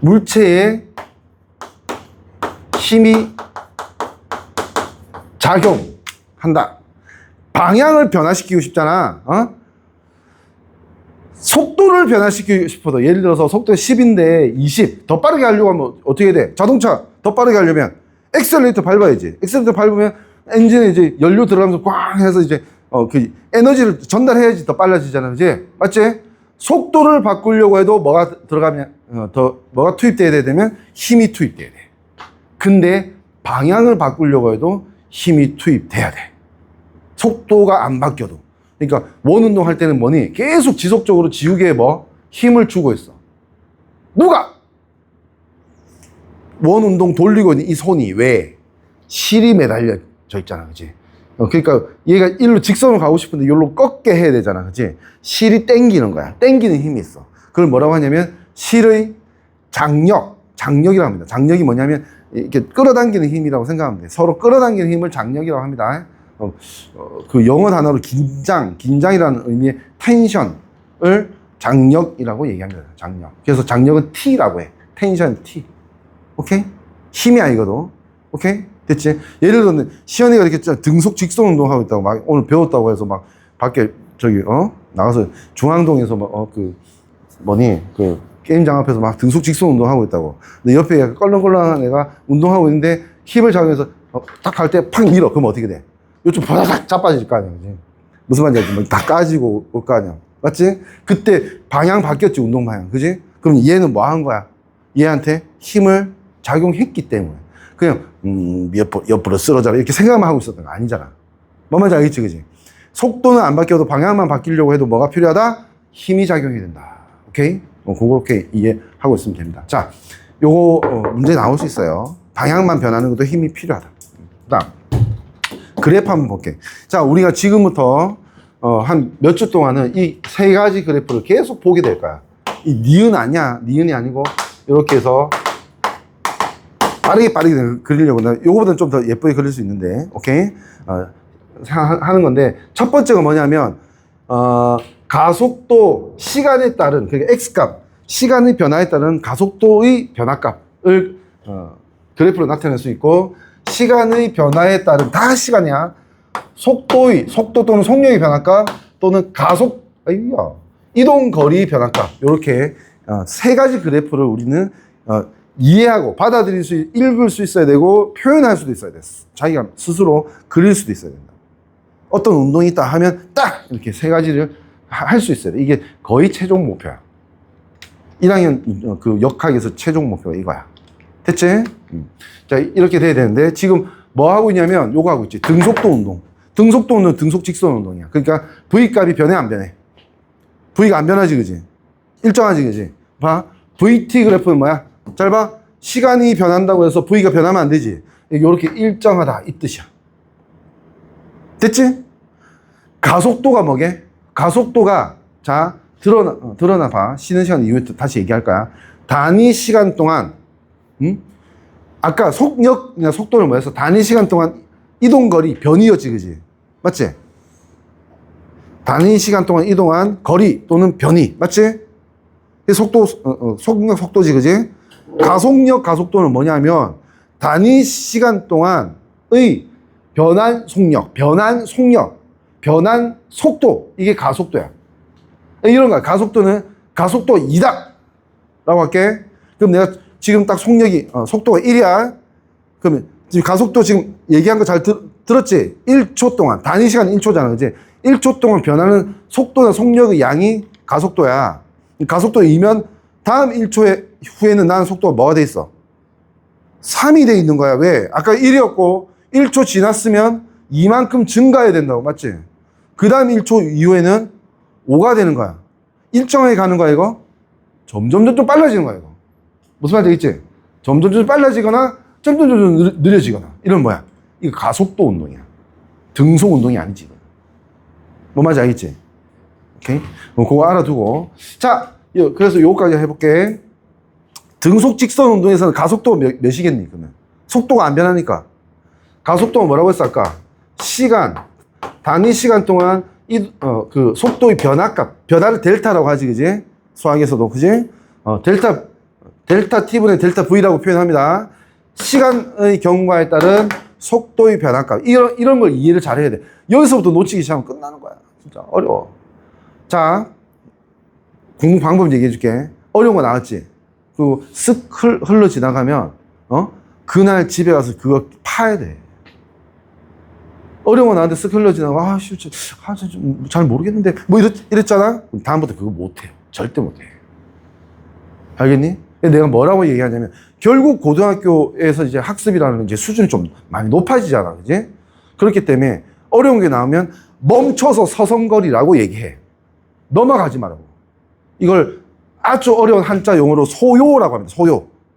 물체에 힘이 작용한다. 방향을 변화시키고 싶잖아. 속도를 변화시키고 싶어도 예를 들어서 속도 10인데 20 더 빠르게 하려고 하면 어떻게 돼? 자동차 더 빠르게 하려면 엑셀레이터 밟아야지. 엑셀레이터 밟으면 엔진에 이제 연료 들어가면서 꽝 해서 이제 그 에너지를 전달해야지 더 빨라지잖아. 그지? 맞지? 속도를 바꾸려고 해도 뭐가 들어가면 뭐가 투입돼야 되면 힘이 투입돼야 돼. 근데 방향을 바꾸려고 해도 힘이 투입돼야 돼. 속도가 안 바뀌어도. 그러니까 원 운동 할 때는 뭐니? 계속 지속적으로 지우개에 힘을 주고 있어. 누가? 원 운동 돌리고 있는 이 손이 왜? 실이 매달려져 있잖아. 그지? 그러니까 얘가 일로 직선으로 가고 싶은데 여기로 꺾게 해야 되잖아. 그지? 실이 땡기는 거야. 땡기는 힘이 있어. 그걸 뭐라고 하냐면 실의 장력이라고 합니다. 장력이 뭐냐면 이렇게 끌어당기는 힘이라고 생각하면 돼. 서로 끌어당기는 힘을 장력이라고 합니다. 그 영어 단어로 긴장이라는 의미의 텐션을 장력이라고 얘기합니다. 장력. 그래서 장력은 T라고 해. 텐션 T. 오케이? 힘이 아니거든. 오케이? 됐지? 예를 들어 시연이가 이렇게 등속 직선 운동하고 있다고 막 오늘 배웠다고 해서 막 밖에 나가서 중앙동에서 그 게임장 앞에서 막 등속 직선 운동하고 있다고. 근데 옆에 껄렁껄렁한 애가 운동하고 있는데 힙을 작용해서 딱 갈 때 팍 밀어. 그럼 어떻게 돼? 요즘 바다닥 자빠질 거 아니야. 그지? 무슨 말인지 알지? 다 까지고 올 거 아니야. 맞지? 그때 방향 바뀌었지, 운동 방향. 그지? 그럼 얘는 뭐 한 거야? 얘한테 힘을 작용했기 때문에. 그냥, 옆으로 쓰러져라. 이렇게 생각만 하고 있었던 거 아니잖아. 뭔 말인지 알겠지, 그지? 속도는 안 바뀌어도 방향만 바뀌려고 해도 뭐가 필요하다? 힘이 작용해야 된다. 오케이? 그렇게 이해하고 있으면 됩니다. 자, 요거, 문제 나올 수 있어요. 방향만 변하는 것도 힘이 필요하다. 그 다음, 그래프 한번 볼게. 자, 우리가 지금부터, 한 몇 주 동안은 이 세 가지 그래프를 계속 보게 될 거야. 이 니은 아니야. 니은이 아니고, 이렇게 해서, 빠르게 그리려고. 요거보다는 좀 더 예쁘게 그릴 수 있는데, 오케이? 하는 건데, 첫 번째가 뭐냐면, 가속도, 시간에 따른, 그러니까 X값, 시간의 변화에 따른 가속도의 변화값을, 그래프로 나타낼 수 있고, 시간의 변화에 따른, 다 시간이야. 속도 또는 속력의 변화값, 또는 이동 거리 변화값. 요렇게, 세 가지 그래프를 우리는, 이해하고 읽을 수 있어야 되고 표현할 수도 있어야 돼. 자기가 스스로 그릴 수도 있어야 된다. 어떤 운동이 있다 하면 딱 이렇게 세 가지를 할 수 있어야 돼. 이게 거의 최종 목표야. 1학년 그 역학에서 최종 목표가 이거야. 됐지? 자, 이렇게 돼야 되는데 지금 뭐 하고 있냐면 요거 하고 있지. 등속도 운동. 등속도 운동은 등속 직선 운동이야. 그러니까 V값이 변해 안 변해? V가 안 변하지, 그지? 일정하지, 그지? 봐. VT 그래프는 뭐야? 잘 봐. 시간이 변한다고 해서 V가 변하면 안 되지. 이렇게 일정하다 이 뜻이야. 됐지? 가속도가 뭐게? 가속도가 자 드러나 봐. 쉬는 시간 이후에 다시 얘기할 거야. 단위 시간 동안 아까 속도는 뭐였어? 단위 시간 동안 이동거리 변이였지, 그지? 맞지? 단위 시간 동안 이동한 거리 또는 변이, 맞지? 속도지, 그지? 가속도는 뭐냐면 단위 시간 동안의 변한 속도, 이게 가속도야. 이런 거야. 가속도는 가속도 2다 라고 할게. 그럼 내가 지금 딱 속도가 1이야. 그러면 지금 가속도 지금 얘기한 거 잘 들었지? 1초 동안, 단위 시간 1초잖아, 그지? 1초 동안 변하는 속도나 속력의 양이 가속도야. 가속도 2면 다음 1초 후에는 나는 속도가 뭐가 돼 있어? 3이 돼 있는 거야. 왜? 아까 1이었고 1초 지났으면 이만큼 증가해야 된다고. 맞지? 그 다음 1초 이후에는 5가 되는 거야. 일정하게 가는 거야, 이거? 점점 빨라지는 거야, 이거. 무슨 말인지 알겠지? 점점 빨라지거나 점점 느려지거나. 이런 뭐야? 이거 가속도 운동이야. 등속 운동이 아니지. 뭐 말인지 알겠지? 오케이? 그거 알아두고. 자, 그래서 요거까지 해볼게. 등속 직선 운동에서는 가속도가 몇이겠니, 그러면? 속도가 안 변하니까. 가속도가 뭐라고 했어, 아까? 시간. 단위 시간 동안 그 속도의 변화값. 변화를 델타라고 하지, 그지? 수학에서도, 그지? 델타 T분의 델타 V라고 표현합니다. 시간의 경과에 따른 속도의 변화값. 이런 걸 이해를 잘 해야 돼. 여기서부터 놓치기 시작하면 끝나는 거야. 진짜 어려워. 자, 공부 방법 얘기해 줄게. 어려운 거 나왔지? 그 쓱 흘러 지나가면, 그날 집에 가서 그거 파야 돼. 어려운 거 나한테 쓱 흘러 지나가, 잘 모르겠는데, 뭐 이랬잖아? 다음부터 그거 못 해. 절대 못 해. 알겠니? 내가 뭐라고 얘기하냐면, 결국 고등학교에서 이제 학습이라는 이제 수준이 좀 많이 높아지잖아. 그지? 그렇기 때문에 어려운 게 나오면 멈춰서 서성거리라고 얘기해. 넘어가지 말라고. 이걸 아주 어려운 한자 용어로 소요라고 합니다.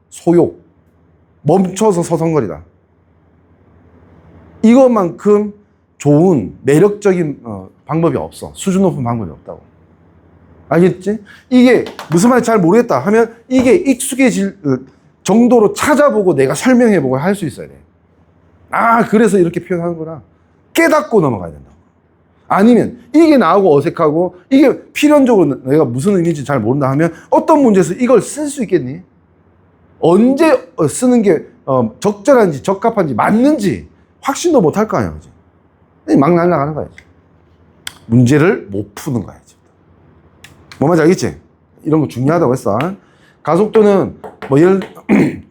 소요. 멈춰서 서성거리다. 이것만큼 좋은 매력적인 방법이 없어. 수준 높은 방법이 없다고. 알겠지? 이게 무슨 말인지 잘 모르겠다 하면 이게 익숙해질 정도로 찾아보고 내가 설명해보고 할 수 있어야 돼. 아, 그래서 이렇게 표현하는구나. 깨닫고 넘어가야 된다. 아니면 이게 나오고 어색하고 이게 필연적으로 내가 무슨 의미인지 잘 모른다 하면 어떤 문제에서 이걸 쓸 수 있겠니? 언제 쓰는 게 적절한지 적합한지 맞는지 확신도 못 할 거 아니야. 그지? 막 날아가는 거야. 문제를 못 푸는 거야. 뭐 말인지 알겠지? 이런 거 중요하다고 했어. 가속도는 뭐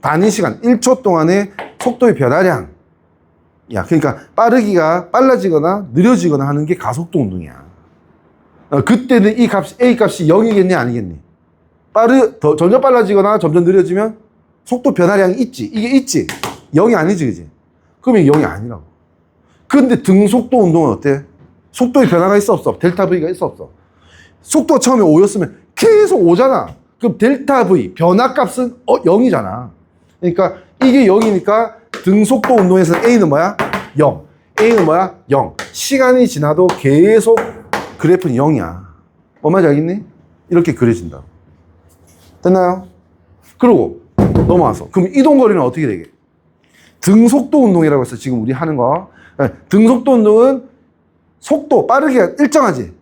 단위 시간 1초 동안의 속도의 변화량. 야, 그러니까 빠르기가 빨라지거나 느려지거나 하는 게 가속도 운동이야. 그때는 이 값이 A 값이 0이겠니 아니겠니? 점점 빨라지거나 점점 느려지면 속도 변화량이 있지. 이게 있지. 0이 아니지, 그지? 그러면 0이 아니라고. 근데 등속도 운동은 어때? 속도의 변화가 있어 없어? 델타 V가 있어 없어? 속도가 처음에 5였으면 계속 5잖아. 그럼 델타 V 변화값은 0이잖아. 그러니까 이게 0이니까 등속도 운동에서 A는 뭐야? 0. A는 뭐야? 0. 시간이 지나도 계속 그래프는 0이야. 말인지 알겠니? 이렇게 그려진다. 됐나요? 그리고 넘어와서 그럼 이동거리는 어떻게 되게? 등속도 운동이라고 해서 지금 우리 하는 거. 등속도 운동은 속도 빠르게 일정하지.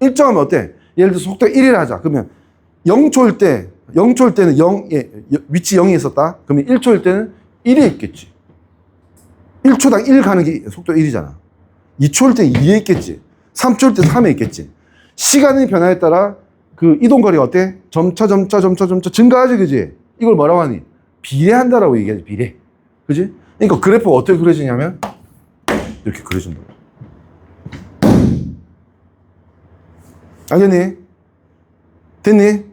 일정하면 어때? 예를 들어 속도가 1이라 하자. 그러면 0초일 때는 0, 위치 0이 있었다. 그러면 1초일 때는 1에 있겠지. 1초당 1 가는 게 속도 1이잖아. 2초일 때는 2에 있겠지. 3초일 때 3에 있겠지. 시간의 변화에 따라 그 이동거리가 어때? 점차 증가하지, 그지? 이걸 뭐라고 하니? 비례한다라고 얘기하지, 비례. 그지? 그러니까 그래프가 어떻게 그려지냐면 이렇게 그려진다. 알겠니? 됐니?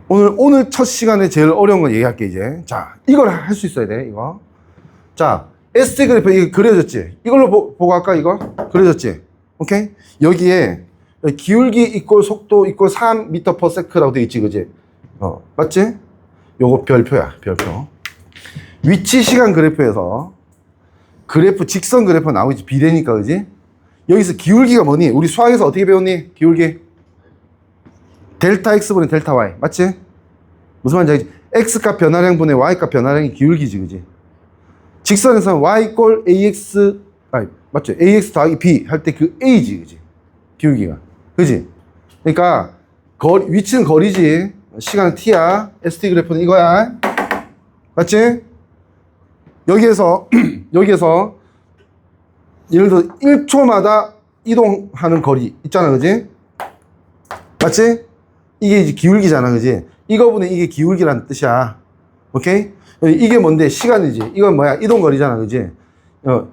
오늘 첫 시간에 제일 어려운 건 얘기할게, 이제. 자, 이걸 할 수 있어야 돼, 이거. 자, ST 그래프 이거 그려졌지? 이걸로 보고 할까, 이거? 그려졌지? 오케이? 여기에 기울기 이꼴 속도 이꼴 3m/s라고 되어 있지, 그지? 맞지? 요거 별표야, 별표. 위치 시간 그래프에서 그래프, 직선 그래프 나오지, 비례니까, 그지? 여기서 기울기가 뭐니? 우리 수학에서 어떻게 배웠니? 기울기. 델타 X분의 델타 Y. 맞지? 무슨 말인지 알지? X값 변화량분의 Y값 변화량이 기울기지, 그지? 직선에서는 Y 꼴 AX, 맞죠? AX 더하기 B 할 때 그 A지, 그지? 기울기가. 그지? 그러니까, 위치는 거리지. 시간은 T야. ST 그래프는 이거야. 맞지? 여기에서 예를 들어 1초마다 이동하는 거리 있잖아, 그지? 맞지? 이게 이제 기울기잖아, 그지? 이거분의 이게 기울기라는 뜻이야. 오케이? 이게 뭔데? 시간이지. 이건 뭐야? 이동거리잖아, 그지?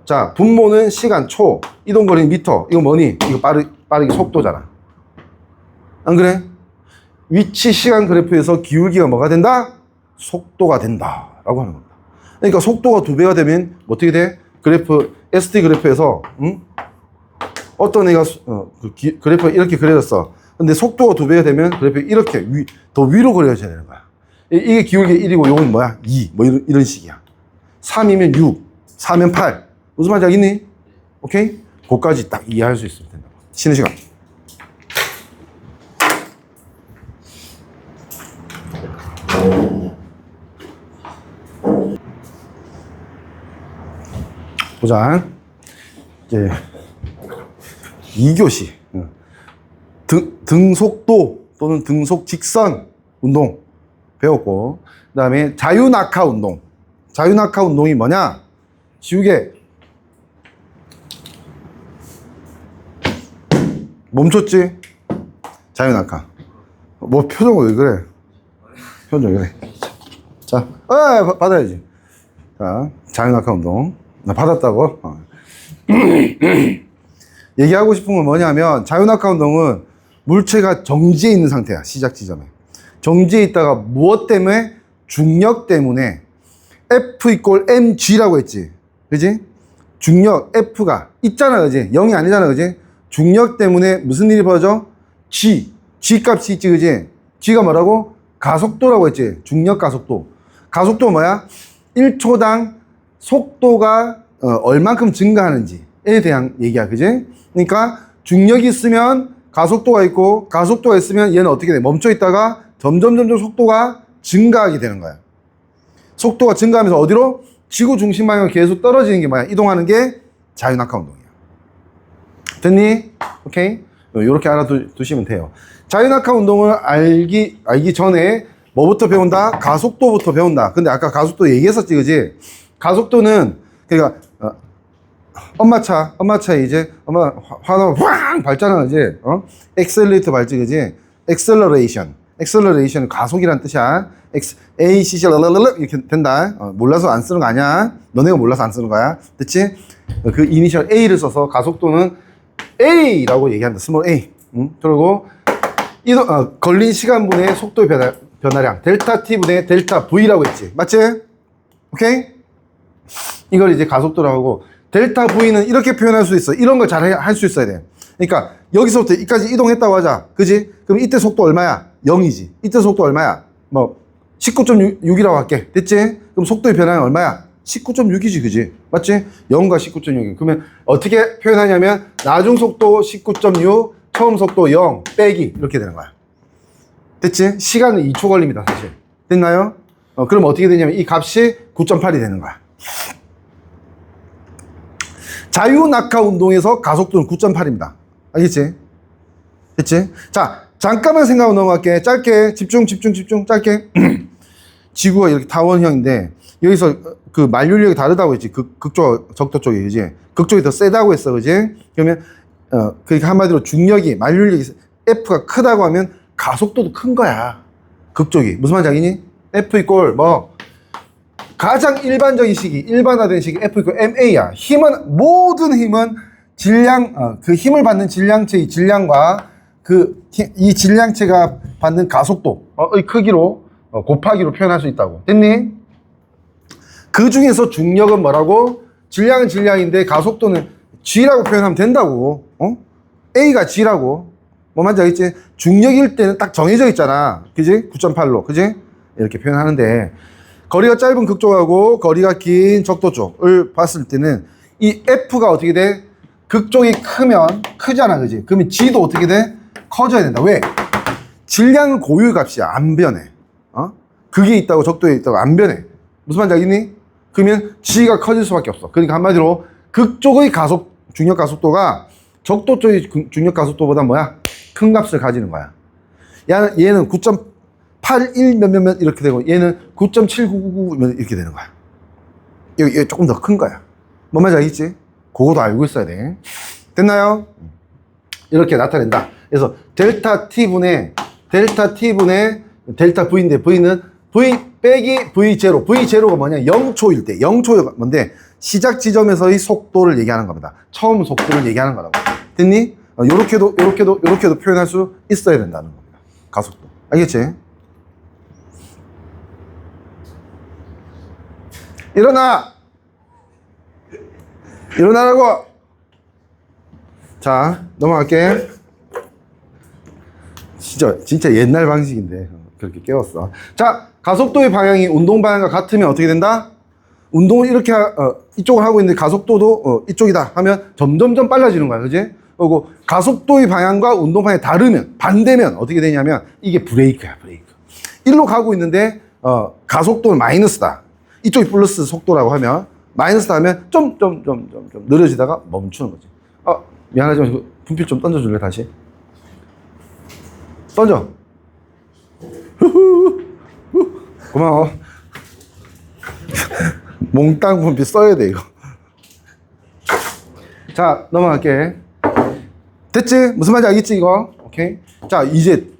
자, 분모는 시간, 초, 이동거리는 미터. 이거 뭐니? 이거 빠르기 속도잖아. 안 그래? 위치 시간 그래프에서 기울기가 뭐가 된다? 속도가 된다. 라고 하는 겁니다. 그러니까 속도가 2배가 되면 어떻게 돼? 그래프 ST 그래프에서 어떤 애가 그래프가 이렇게 그려졌어. 근데 속도가 2배가 되면 그래프가 이렇게 더 위로 그려져야 되는 거야. 이게 기울기 1이고 요건 뭐야? 2. 뭐 이런 식이야. 3이면 6, 4면 8. 무슨 말인지 알겠니? 오케이? 그거까지 딱 이해할 수 있으면 된다. 쉬는 시간. 보자. 이제 2교시 등속도 또는 등속 직선 운동 배웠고, 그 다음에 자유낙하 운동. 자유낙하 운동이 뭐냐? 쉬우게 멈췄지? 자유낙하. 뭐 표정 왜 그래? 표정 왜 그래? 자, 받아야지. 자, 자유낙하 운동. 나 받았다고? 얘기하고 싶은 건 뭐냐면, 자유낙하 운동은 물체가 정지해 있는 상태야. 시작 지점에 정지해 있다가 무엇 때문에? 중력 때문에. F = mg라고 했지, 그지? 중력 F가 있잖아, 그지? 0이 아니잖아, 그지? 중력 때문에 무슨 일이 벌어져? G 값이 있지, 그지? G가 뭐라고? 가속도라고 했지. 중력 가속도. 가속도 뭐야? 1초당 속도가 얼만큼 증가하는지에 대한 얘기야, 그지? 그러니까 중력이 있으면 가속도가 있고, 가속도가 있으면 얘는 어떻게 돼? 멈춰 있다가 점점 속도가 증가하게 되는 거야. 속도가 증가하면서 어디로? 지구 중심 방향으로 계속 떨어지는 게 뭐야? 이동하는 게 자유낙하 운동이야. 됐니? 오케이? 이렇게 알아두시면 돼요. 자유낙하 운동을 알기 전에 뭐부터 배운다? 가속도부터 배운다. 근데 아까 가속도 얘기했었지, 그지? 가속도는, 그러니까 엄마차 이제 엄마 화나 황 밟잖아, 그지? 엑셀레이터 밟지, 그지? 엑셀러레이션은 가속이란 뜻이야. ACC 이렇게 된다. 몰라서 안 쓰는 거 아니야. 너네가 몰라서 안 쓰는 거야. 됐지? 그 이니셜 A를 써서 가속도는 A라고 얘기한다. 스몰 A. 그리고 걸린 시간분의 속도의 변화량 델타 T분의 델타 V라고 했지. 맞지? 오케이? 이걸 이제 가속도라고 하고, 델타 V는 이렇게 표현할 수 있어. 이런 걸 잘 할 수 있어야 돼. 그러니까 여기서부터 여기까지 이동했다고 하자, 그지? 그럼 이때 속도 얼마야? 0이지. 이때 속도 얼마야? 뭐 19.6이라고 할게. 됐지? 그럼 속도의 변화는 얼마야? 19.6이지, 그지? 맞지? 0과 19.6. 그러면 어떻게 표현하냐면, 나중 속도 19.6, 처음 속도 0 빼기 이렇게 되는 거야. 됐지? 시간은 2초 걸립니다, 사실. 됐나요? 그럼 어떻게 되냐면 이 값이 9.8이 되는 거야. 자유낙하 운동에서 가속도는 9.8입니다. 알겠지? 됐지? 자, 잠깐만 생각하고 넘어갈게. 짧게 집중 짧게. 지구가 이렇게 타원형인데 여기서 그 만류력이 다르다고 했지. 극쪽 적도 쪽이, 그지? 극쪽이 더 세다고 했어, 그지? 그러면 그러니까 한마디로 중력이, 만류력이 F가 크다고 하면 가속도도 큰 거야. 극쪽이. 무슨 말인지 알겠니? F = 뭐 가장 일반적인 식이, 일반화된 식이 F = ma야. 힘은, 모든 힘은 질량, 그 힘을 받는 질량체의 질량과 이 질량체가 받는 가속도의 크기로 곱하기로 표현할 수 있다고. 됐니? 그 중에서 중력은 뭐라고? 질량은 질량인데 가속도는 G라고 표현하면 된다고. A가 G라고. 뭐 말인지 알겠지? 중력일 때는 딱 정해져 있잖아. 그지? 9.8로. 그지? 이렇게 표현하는데, 거리가 짧은 극쪽하고 거리가 긴 적도 쪽을 봤을 때는 이 F가 어떻게 돼? 극쪽이 크잖아, 그지? 그러면 G도 어떻게 돼? 커져야 된다. 왜? 질량은 고유의 값이야. 안 변해. 극에 있다고 적도에 있다고 안 변해. 무슨 말인지 알겠니? 그러면 G가 커질 수밖에 없어. 그러니까 한마디로 극쪽의 중력 가속도가 적도 쪽의 중력 가속도보다 뭐야? 큰 값을 가지는 거야. 얘는 9.81 몇몇몇 이렇게 되고, 얘는 9.7999 이렇게 되는 거야. 이게 조금 더 큰 거야. 뭔 말인지 알겠지? 그거도 알고 있어야 돼. 됐나요? 이렇게 나타낸다. 그래서 델타 T분의 델타 V인데, V는 V 빼기 V0. V0가 뭐냐? 0초일 때. 0초가 뭔데? 시작 지점에서의 속도를 얘기하는 겁니다. 처음 속도를 얘기하는 거라고. 됐니? 요렇게도 표현할 수 있어야 된다는 겁니다. 가속도. 알겠지? 일어나! 일어나라고. 자, 넘어갈게. 진짜 옛날 방식인데 그렇게 깨웠어. 자, 가속도의 방향이 운동 방향과 같으면 어떻게 된다? 운동을 이렇게 이쪽을 하고 있는데 가속도도 이쪽이다 하면 점점점 빨라지는 거야, 그지? 그리고 가속도의 방향과 운동 방향이 다르면, 반대면 어떻게 되냐면 이게 브레이크야, 브레이크. 일로 가고 있는데 가속도는 마이너스다, 이쪽이 플러스 속도라고 하면, 마이너스다 하면 좀 느려지다가 멈추는 거지. 미안하지만 분필 좀 던져줄래? 다시 던져. 고마워. 몽땅 분필 써야 돼 이거. 자, 넘어갈게. 됐지? 무슨 말인지 알겠지 이거? 오케이. 자, 이제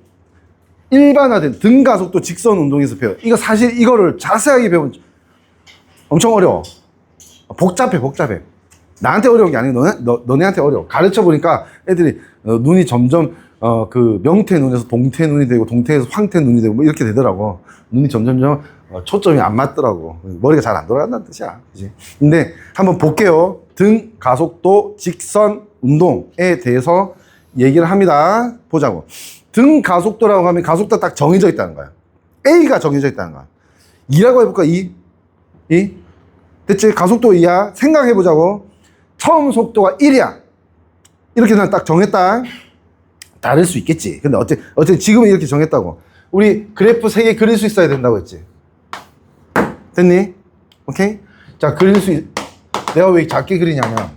일반화된 등가속도 직선 운동에서 배워. 이거 사실 이거를 자세하게 배우면 엄청 어려워. 복잡해. 나한테 어려운 게 아니고 너네한테 어려워. 가르쳐 보니까 애들이 눈이 점점 그 명태 눈에서 동태 눈이 되고 동태에서 황태 눈이 되고 뭐 이렇게 되더라고. 눈이 점점점 초점이 안 맞더라고. 머리가 잘 안 돌아간다는 뜻이야. 그치? 근데 한번 볼게요. 등 가속도 직선 운동에 대해서 얘기를 합니다. 보자고. 등 가속도라고 하면 가속도가 딱 정해져 있다는 거야. A가 정해져 있다는 거야. 2라고 해볼까? 2? 됐지? 가속도 2야. 생각해보자고. 처음 속도가 1이야. 이렇게 난 딱 정했다. 다를 수 있겠지. 근데 어쨌든 지금은 이렇게 정했다고. 우리 그래프 3개 그릴 수 있어야 된다고 했지. 됐니? 오케이? 자, 내가 왜 작게 그리냐면,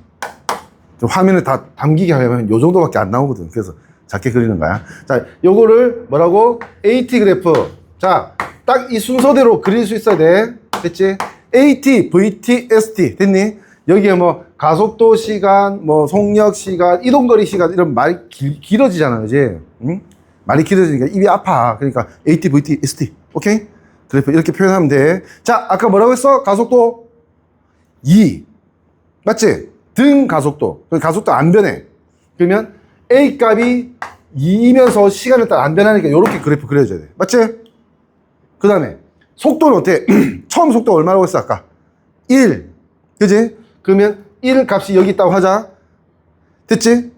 화면에 다 담기게 하려면 요 정도밖에 안 나오거든. 그래서 작게 그리는 거야. 자, 요거를 뭐라고? AT 그래프. 자, 딱 이 순서대로 그릴 수 있어야 돼. 됐지? AT, VT, ST. 됐니? 여기에 뭐 가속도 시간, 뭐 속력 시간, 이동거리 시간 이런 말이 길어지잖아, 그지? 응? 말이 길어지니까 입이 아파. 그러니까 AT, VT, ST. 오케이? 그래프 이렇게 표현하면 돼. 자, 아까 뭐라고 했어? 가속도 2. 맞지? 등 가속도. 가속도 안 변해. 그러면 A 값이 2이면서 시간을 따라 안 변하니까 이렇게 그래프 그려줘야 돼. 맞지? 그 다음에 속도는 어때? 처음 속도 얼마라고 했어 아까? 1. 그지? 그러면 1 값이 여기 있다고 하자. 됐지?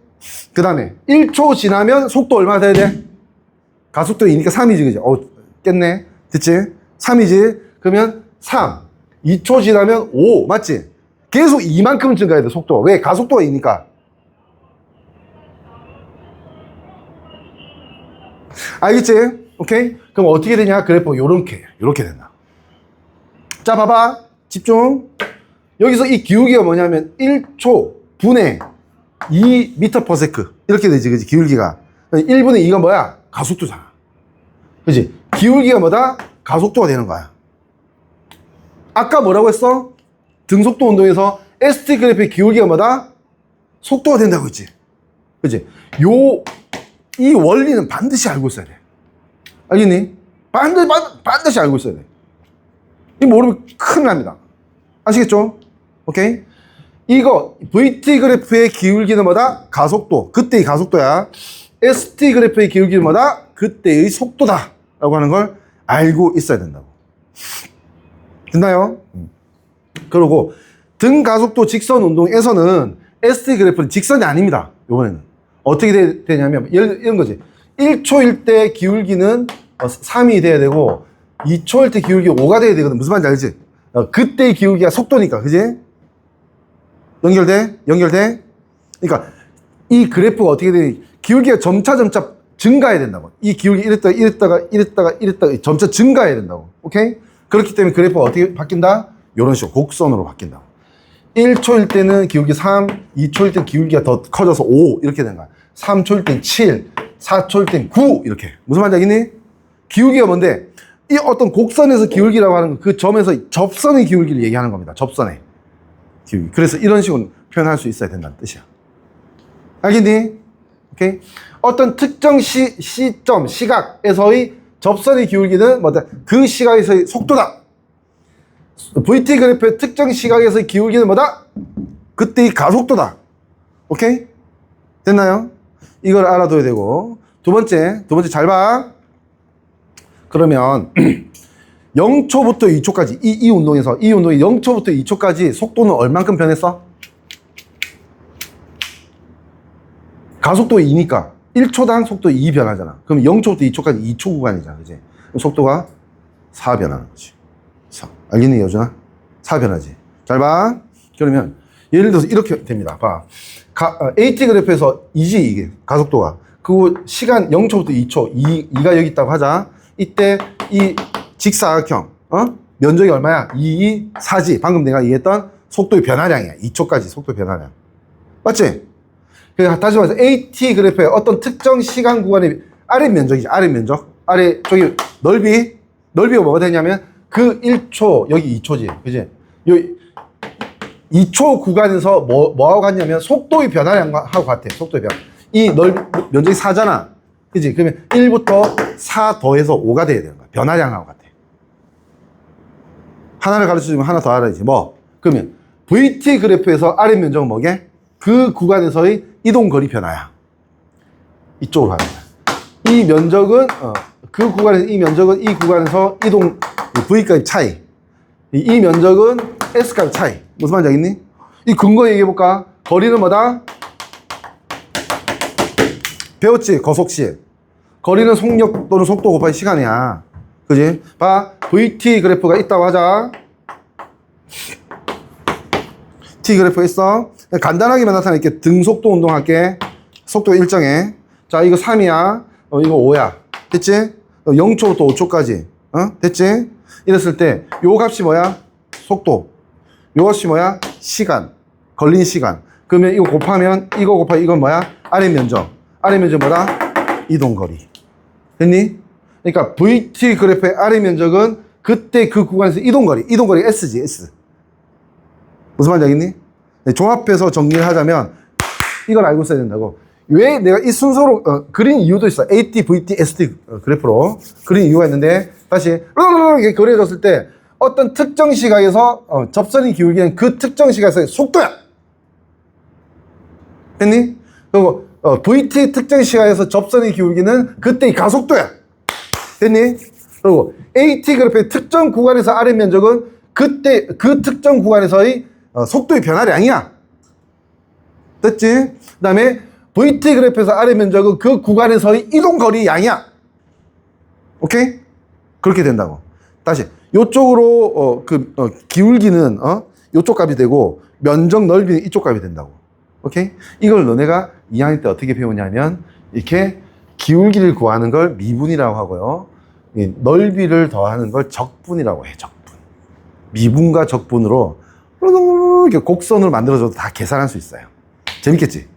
그 다음에 1초 지나면 속도 얼마나 돼야 돼? 가속도 2니까 3이지, 그지? 깼네. 됐지? 3이지? 그러면 3. 2초 지나면 5. 맞지? 계속 이만큼 증가해야 돼, 속도가. 왜? 가속도가 2니까. 알겠지? 오케이? 그럼 어떻게 되냐? 그래프 요렇게 된다. 자, 봐봐. 집중. 여기서 이 기울기가 뭐냐면 1초 분의 2m/s 이렇게 되지, 그지? 기울기가 1분의 2가 뭐야? 가속도잖아, 그지? 기울기가 뭐다? 가속도가 되는 거야. 아까 뭐라고 했어? 등속도 운동에서 ST 그래프의 기울기가 뭐다? 속도가 된다고 했지, 그지? 이 원리는 반드시 알고 있어야 돼. 알겠니? 반드시 알고 있어야 돼. 이 모르면 큰일 납니다. 아시겠죠? 오케이? 이거 VT 그래프의 기울기는 뭐다? 가속도. 그때의 가속도야. ST 그래프의 기울기는 뭐다? 그때의 속도다 라고 하는 걸 알고 있어야 된다고. 됐나요? 그리고 등 가속도 직선 운동에서는 ST 그래프는 직선이 아닙니다. 이번에는 어떻게 되냐면 이런 거지. 1초일 때 기울기는 3이 돼야 되고 2초일 때 기울기 5가 돼야 되거든. 무슨 말인지 알지? 그때의 기울기가 속도니까, 그지? 연결돼? 그러니까 이 그래프가 어떻게 되니? 기울기가 점차 증가해야 된다고. 이 기울기 이랬다가 점차 증가해야 된다고. 오케이? 그렇기 때문에 그래프가 어떻게 바뀐다? 이런 식으로 곡선으로 바뀐다고. 1초일 때는 기울기 3, 2초일 때 기울기가 더 커져서 5 이렇게 되는 거야. 3초일 땐 7, 4초일 땐 9 이렇게. 무슨 말인지 알겠니? 기울기가 뭔데? 이 어떤 곡선에서 기울기라고 하는 건 그 점에서 접선의 기울기를 얘기하는 겁니다. 접선의 기울기. 그래서 이런 식으로 표현할 수 있어야 된다는 뜻이야. 알겠니? 오케이? 어떤 특정 시점, 시각에서의 접선의 기울기는 뭐다? 그 시각에서의 속도다. VT 그래프의 특정 시각에서의 기울기는 뭐다? 그때의 가속도다. 오케이? 됐나요? 이걸 알아둬야 되고. 두 번째 잘 봐. 그러면 0초부터 2초까지 이 운동이 0초부터 2초까지 속도는 얼만큼 변했어? 가속도 2니까 1초당 속도 2 변하잖아. 그럼 0초부터 2초까지 2초 구간이잖아. 그지? 그럼 속도가 4 변하는 거지. 4. 알겠니, 여준아? 4 변하지. 잘 봐. 그러면 예를 들어서 이렇게 됩니다. 봐. AT 그래프에서 2지, 이게 가속도가. 그 시간 0초부터 2초, 2가 여기 있다고 하자. 이때 이 직사각형, 면적이 얼마야? 2, 4지. 방금 내가 얘기했던 속도의 변화량이야. 2초까지 속도 변화량. 맞지? 그래서 다시 말해서 AT 그래프의 어떤 특정 시간 구간의 아래 면적이지. 아래 면적. 아래, 저기 넓이가 뭐가 되냐면 그 1초, 여기 2초지. 그지? 여기 2초 구간에서 뭐하고 같냐면 속도의 변화량하고 같아. 속도의 변화. 이 면적이 4잖아. 그지? 그러면 1부터 4 더해서 5가 돼야 되는 거야. 변화량하고 같아. 하나를 가르쳐주면 하나 더 알아야지. 뭐? 그러면 VT 그래프에서 아래 면적은 뭐게? 그 구간에서의 이동거리 변화야. 이쪽으로 가는 거야. 이 면적은, 그 구간에서, 이 면적은 이 구간에서 이동, V값 차이. 이 면적은 S값 차이. 무슨 말인지 알겠니? 이 근거 얘기해볼까? 거리는 뭐다? 배웠지? 거속시. 거리는 속력 또는 속도 곱하기 시간이야. 그지? 봐. VT 그래프가 있다고 하자. T 그래프가 있어. 간단하게만 나타낼게. 등속도 운동할게. 속도 일정해. 자, 이거 3이야. 이거 5야. 됐지? 0초부터 5초까지. 됐지? 이랬을 때, 요 값이 뭐야? 속도. 요 값이 뭐야? 시간. 걸린 시간. 그러면 이거 곱하면, 이거 곱하기 이건 뭐야? 아래 면적. 아래 면적 뭐다? 이동거리. 됐니? 그러니까 VT 그래프의 아래 면적은 그때 그 구간에서 이동거리 S지, S. 무슨 말인지 알겠니? 네, 종합해서 정리를 하자면 이걸 알고 있어야 된다고. 왜 내가 이 순서로 그린 이유도 있어. AT, VT, ST 그래프로 그린 이유가 있는데 다시 이렇게 그려졌을 때 어떤 특정 시각에서 접선이 기울기는 그 특정 시각에서의 속도야. 됐니? 그리고 VT 특정 시각에서 접선이 기울기는 그때의 가속도야. 됐니? 그리고 AT 그래프의 특정 구간에서 아래 면적은 그때 그 특정 구간에서의 속도의 변화량이야. 됐지? 그 다음에 VT 그래프에서 아래 면적은 그 구간에서의 이동거리 양이야. 오케이? 그렇게 된다고. 다시 요쪽으로 기울기는 요쪽 값이 되고 면적 넓이는 이쪽 값이 된다고. 오케이? 이걸 너네가 2학년 때 어떻게 배우냐면 이렇게 기울기를 구하는 걸 미분이라고 하고요. 넓이를 더하는 걸 적분이라고 해. 적분. 미분과 적분으로 이렇게 곡선으로 만들어줘도 다 계산할 수 있어요. 재밌겠지?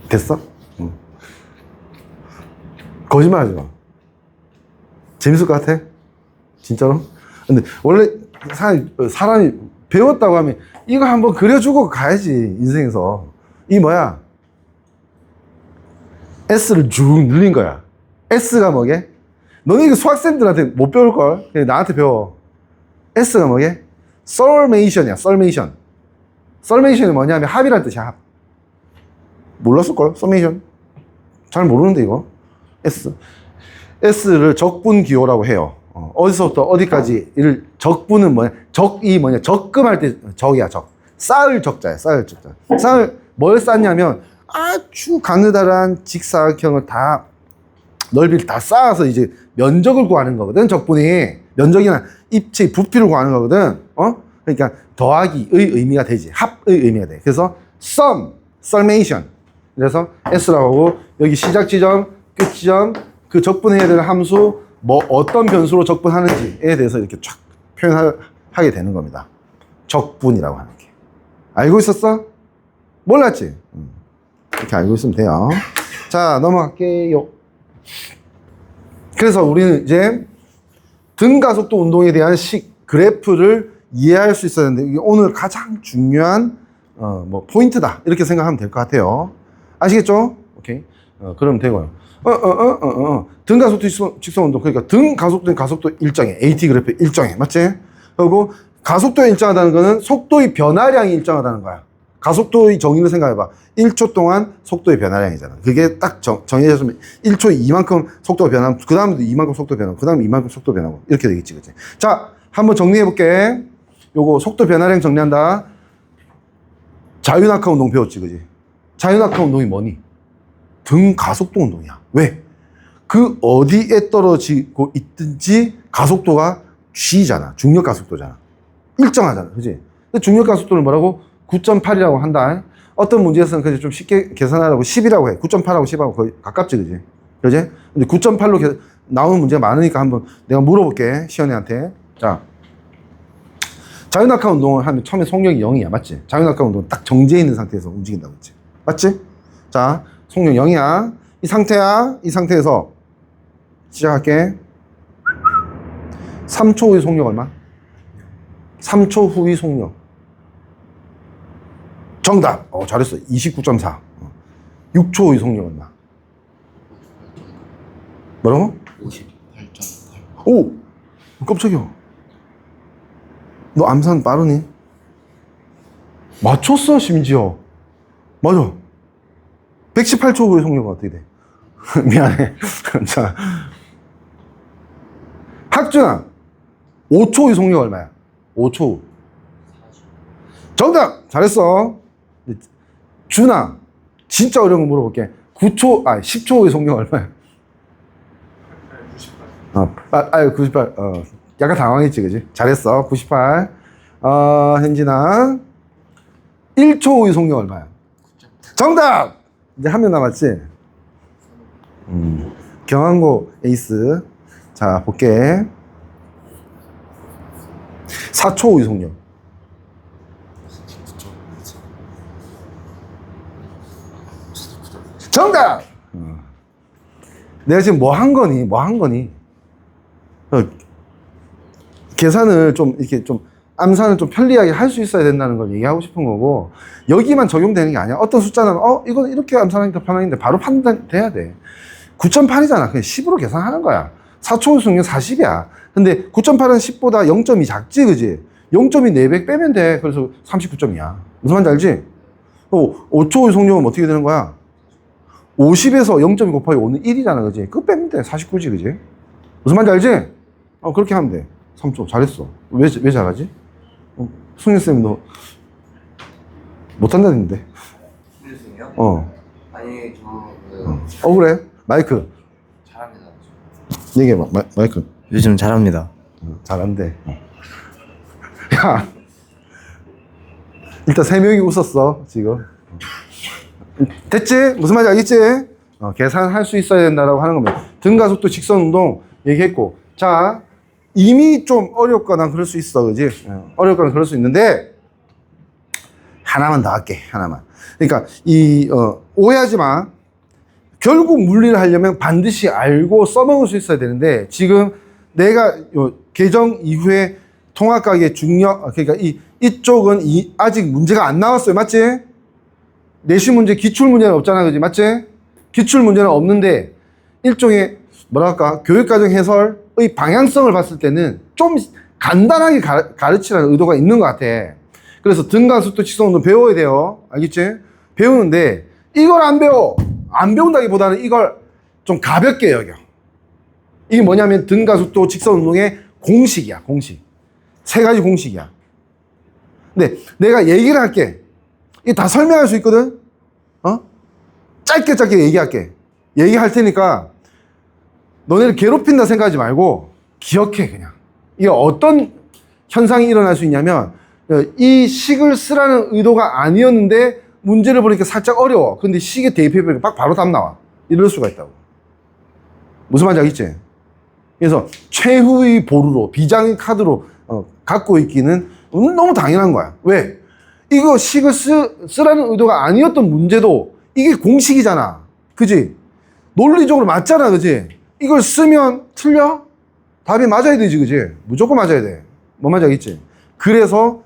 됐어? 응. 거짓말 하지 마. 재밌을 것 같아? 진짜로? 근데 원래 사람이 배웠다고 하면 이거 한번 그려주고 가야지, 인생에서. 이 뭐야? S를 쭉 늘린 거야. S가 뭐게? 너는 이거 수학생들한테 못 배울걸? 그냥 나한테 배워. S가 뭐게? 썰메이션이야, 썰메이션. 썰메이션이 뭐냐면 합이란 뜻이야, 합. 몰랐을걸? 썰메이션. 잘 모르는데, 이거. S를 적분기호라고 해요. 어디서부터 어디까지. 적분은 뭐냐? 적이 뭐냐? 적금할 때 적이야, 적. 쌓을 적자야, 쌓을 적자. 뭘 쌓냐면 아주 가느다란 직사각형을 다, 넓이를 다 쌓아서 이제 면적을 구하는 거거든, 적분이. 면적이나 입체, 부피를 구하는 거거든. 그러니까 더하기의 의미가 되지. 합의 의미가 돼. 그래서 summation. 그래서 S라고 하고, 여기 시작 지점, 끝 지점, 그 적분해야 되는 함수, 뭐 어떤 변수로 적분하는지에 대해서 이렇게 쫙 표현하게 되는 겁니다. 적분이라고 하는 게. 알고 있었어? 몰랐지? 이렇게 알고 있으면 돼요. 자, 넘어갈게요. 그래서 우리는 이제 등가속도 운동에 대한 그래프를 이해할 수 있어야 되는데, 이게 오늘 가장 중요한 포인트다, 이렇게 생각하면 될 것 같아요. 아시겠죠? 오케이. 그러면 되고요. 등가속도 직선 운동. 그러니까 등가속도는 가속도 일정해. AT 그래프 일정해. 맞지? 그리고 가속도에 일정하다는 거는 속도의 변화량이 일정하다는 거야. 가속도의 정의를 생각해봐. 1초 동안 속도의 변화량이잖아. 그게 딱 정해졌으면 1초에 이만큼 속도가 변하면, 그 다음에도 이만큼 속도 변하고, 그 다음에 이만큼 속도 변하고, 이렇게 되겠지, 그치? 자, 한번 정리해볼게. 요거 속도 변화량 정리한다. 자유낙하 운동 배웠지, 그지? 자유낙하 운동이 뭐니? 등 가속도 운동이야. 왜? 그 어디에 떨어지고 있든지 가속도가 G잖아. 중력 가속도잖아. 일정하잖아. 그지? 근데 중력 가속도를 뭐라고? 9.8이라고 한다. 어떤 문제에서는 그냥 좀 쉽게 계산하라고 10이라고 해. 9.8하고 10하고 거의 가깝지, 그지? 그지? 근데 9.8로 나오는 문제가 많으니까 한번 내가 물어볼게. 시연이한테. 자. 자유낙하 운동을 하면 처음에 속력이 0이야. 맞지? 자유낙하 운동은 딱 정지해 있는 상태에서 움직인다고 했지. 맞지? 자, 속력 0이야. 이 상태야. 이 상태에서 시작할게. 3초 후의 속력 얼마? 3초 후의 속력. 정답. 잘했어. 29.4. 6초 후의 속력 얼마? 뭐라고? 58.8. 오! 깜짝이야. 너 암산 빠르니? 맞췄어, 심지어. 맞아. 118초 후의 속력은 어떻게 돼? 미안해. 자. 학준아, 5초 후의 속력 얼마야? 5초 후. 정답! 잘했어. 준아, 진짜 어려운 거 물어볼게. 10초 후의 속력 얼마야? 98. 약간 당황했지, 그지? 잘했어. 98. 현진아. 1초 후의 속력 얼마야? 정답! 이제 한 명 남았지? 경항고 에이스. 자, 볼게. 4초 후의 속력. 정답! 내가 지금 뭐 한 거니? 계산을 좀 이렇게 좀 암산을 좀 편리하게 할 수 있어야 된다는 걸 얘기하고 싶은 거고, 여기만 적용되는 게 아니야. 어떤 숫자는 이거 이렇게 암산하니까 편하겠는데 바로 판단돼야 돼. 9.8이잖아. 그냥 10으로 계산하는 거야. 4초 속력 40이야. 근데 9.8은 10보다 0.2 작지, 그지? 0.2 4배 빼면 돼. 그래서 39점이야. 무슨 말인지 알지? 5초 속력은 어떻게 되는 거야? 50에서 0.2 곱하기 5는 1이잖아, 그지? 그거 빼면 돼. 49지, 그지? 무슨 말인지 알지? 그렇게 하면 돼. 3초. 잘했어. 왜 잘하지? 승윤쌤, 너 못한다는데. 승윤쌤이요? 아니, 그래? 마이크. 잘합니다. 얘기해봐, 마이크. 요즘 잘합니다. 잘한대. 야, 일단 3명이 웃었어, 지금. 됐지? 무슨 말인지 알겠지? 계산할 수 있어야 된다라고 하는 겁니다. 등가속도 직선 운동 얘기했고. 자, 이미 좀 어렵거나 그럴 수 있어, 그지? 어렵거나 그럴 수 있는데, 하나만 더 할게, 하나만. 그러니까, 오해하지 마. 결국 물리를 하려면 반드시 알고 써먹을 수 있어야 되는데, 지금 내가 개정 이후에 통합각의 중력, 그러니까 이쪽은 아직 문제가 안 나왔어요. 맞지? 내신 문제, 기출 문제는 없잖아, 그지? 맞지? 기출 문제는 없는데, 일종의, 뭐랄까, 교육과정 해설의 방향성을 봤을 때는 좀 간단하게 가르치라는 의도가 있는 것 같아. 그래서 등가속도 직선운동 배워야 돼요. 알겠지? 배우는데, 이걸 안 배워. 안 배운다기보다는 이걸 좀 가볍게 여겨. 이게 뭐냐면 등가속도 직선운동의 공식이야, 공식. 3가지 공식이야. 근데 내가 얘기를 할게. 이게 다 설명할 수 있거든? 짧게 얘기할게. 얘기할 테니까 너네를 괴롭힌다 생각하지 말고 기억해, 그냥. 이게 어떤 현상이 일어날 수 있냐면 이 식을 쓰라는 의도가 아니었는데 문제를 보니까 살짝 어려워. 근데 식에 대입해보니까 바로 답 나와. 이럴 수가 있다고. 무슨 말인지 알겠지? 그래서 최후의 보루로, 비장의 카드로 갖고 있기는 너무 당연한 거야. 왜? 이거 식을 쓰라는 의도가 아니었던 문제도 이게 공식이잖아. 그지? 논리적으로 맞잖아. 그지? 이걸 쓰면 틀려? 답이 맞아야 되지. 그지? 무조건 맞아야 돼. 뭐 말인지 알겠지? 그래서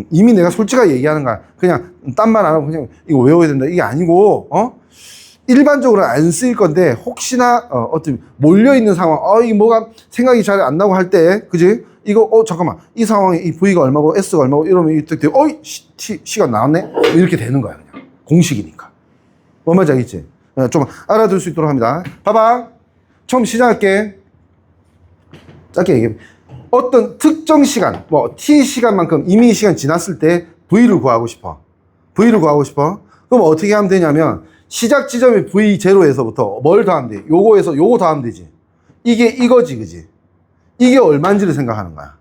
이미 내가 솔직하게 얘기하는 거야. 그냥 딴 말 안 하고 그냥 이거 외워야 된다. 이게 아니고 일반적으로 안 쓰일 건데 혹시나 어떤 몰려있는 상황, 이 뭐가 생각이 잘 안 나고 할 때, 그지? 이거 잠깐만, 이 상황에 이 V가 얼마고 S가 얼마고 이러면 이렇게 C가 나왔네? 이렇게 되는 거야. 그냥 공식이니까. 뭔 말인지 알겠지? 좀 알아둘 수 있도록 합니다. 봐봐. 처음 시작할게. 짧게 얘기해. 어떤 특정 시간, 뭐 T 시간만큼 이미 시간 지났을 때 V를 구하고 싶어. V를 구하고 싶어? 그럼 어떻게 하면 되냐면 시작 지점이 V0에서부터 뭘 더하면 돼? 요거에서 요거 더하면 되지. 이게 이거지, 그지? 이게 얼마인지를 생각하는 거야.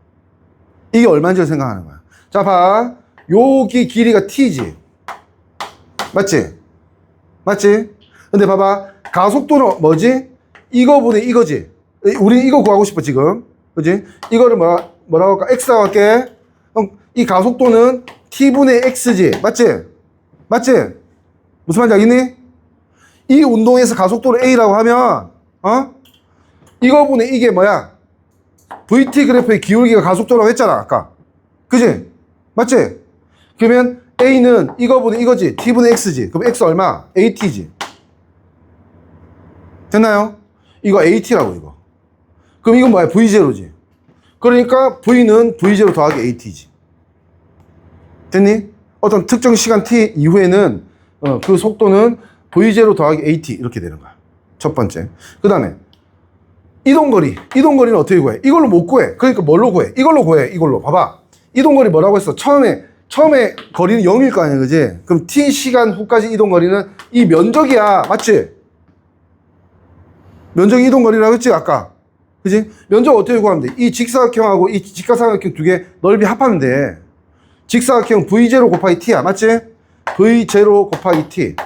이게 얼마인지를 생각하는 거야. 자, 봐. 여기 길이가 T지. 맞지? 맞지? 근데 봐봐. 가속도는 뭐지? 이거분의 이거지. 우리 이거 구하고 싶어, 지금. 그지? 이거를 뭐라고 할까? X라고 할게. 그럼 이 가속도는 T분의 X지. 맞지? 맞지? 무슨 말인지 알겠니? 이 운동에서 가속도를 A라고 하면, 이거분의 이게 뭐야? VT 그래프의 기울기가 가속도라고 했잖아, 아까. 그지? 맞지? 그러면 A는 이거분의 이거지. T분의 X지. 그럼 X 얼마? AT지. 됐나요? 이거 AT라고, 이거. 그럼 이건 뭐야? V0지. 그러니까 V는 V0 더하기 AT지. 됐니? 어떤 특정 시간 T 이후에는 그 속도는 V0 더하기 AT 이렇게 되는 거야. 첫 번째. 그 다음에 이동거리는 어떻게 구해? 이걸로 못 구해. 그러니까 뭘로 구해? 이걸로 구해. 이걸로. 봐봐. 이동거리 뭐라고 했어? 처음에 거리는 0일 거 아니야, 그지? 그럼 T 시간 후까지 이동거리는 이 면적이야. 맞지? 면적이 이동거리라고 했지, 아까. 그지? 면적 어떻게 구하면 돼? 이 직사각형하고 이 직각삼각형 두 개 넓이 합하면 돼. 직사각형 V0 곱하기 T야. 맞지? V0 곱하기 T.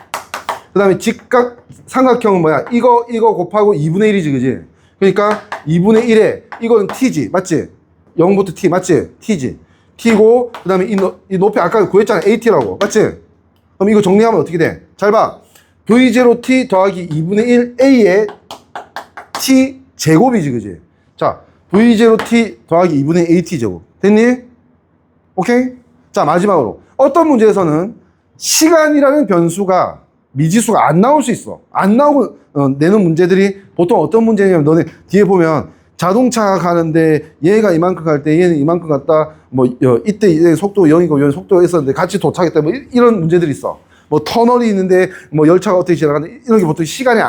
그 다음에 직각삼각형은 뭐야? 이거 곱하고 2분의 1이지, 그지? 그러니까 2분의 1에 이건 T지. 맞지? 0부터 T. 맞지? T지. T고, 그 다음에 이 높이 아까 구했잖아. AT라고. 맞지? 그럼 이거 정리하면 어떻게 돼? 잘 봐. V0T 더하기 2분의 1 A의 T 제곱이지, 그지? 자, V0T 더하기 2분의 AT 제곱. 됐니? 오케이? 자, 마지막으로. 어떤 문제에서는 시간이라는 변수가 미지수가 안 나올 수 있어. 안 나오고 내는 문제들이 보통 어떤 문제냐면 너네 뒤에 보면 자동차가 가는데 얘가 이만큼 갈 때 얘는 이만큼 갔다 뭐 이때 얘 속도 0이고 얘는 속도가 있었는데 같이 도착했다 뭐 이런 문제들이 있어. 뭐 터널이 있는데 뭐 열차가 어떻게 지나가는데 이런 게 보통 시간이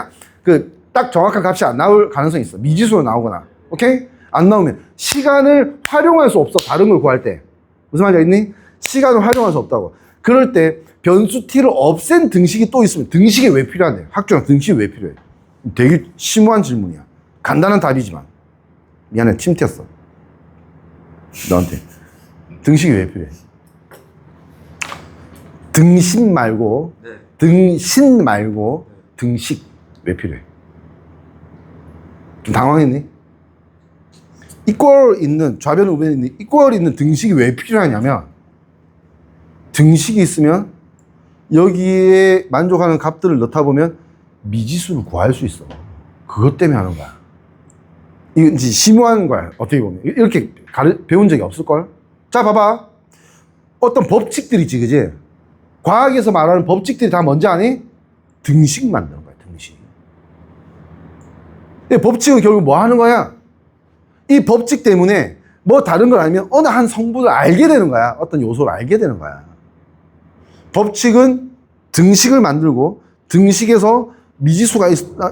딱 정확한 값이 안 나올 가능성이 있어. 미지수로 나오거나. 오케이? 안 나오면 시간을 활용할 수 없어. 다른 걸 구할 때. 무슨 말인지 알겠니? 시간을 활용할 수 없다고. 그럴 때 변수 t를 없앤 등식이 또 있으면 등식이 왜 필요한데? 학교랑 등식이 왜 필요해? 되게 심오한 질문이야. 간단한 답이지만. 미안해, 침 튀었어. 너한테. 등식이 왜 필요해? 등신 말고, 네. 등신 말고, 등식 왜 필요해? 좀 당황했니? 이퀄 있는, 좌변 우변 있는 이퀄 있는 등식이 왜 필요하냐면, 등식이 있으면 여기에 만족하는 값들을 넣다 보면 미지수를 구할 수 있어. 그것 때문에 하는 거야. 이건 이제 심오한 거야. 어떻게 보면. 이렇게 배운 적이 없을걸? 자, 봐봐. 어떤 법칙들이 있지, 그지? 과학에서 말하는 법칙들이 다 뭔지 아니? 등식 만드는 거야, 등식. 이 법칙은 결국 뭐 하는 거야? 이 법칙 때문에 뭐 다른 걸 알면 어느 한 성분을 알게 되는 거야. 어떤 요소를 알게 되는 거야. 법칙은 등식을 만들고 등식에서 미지수가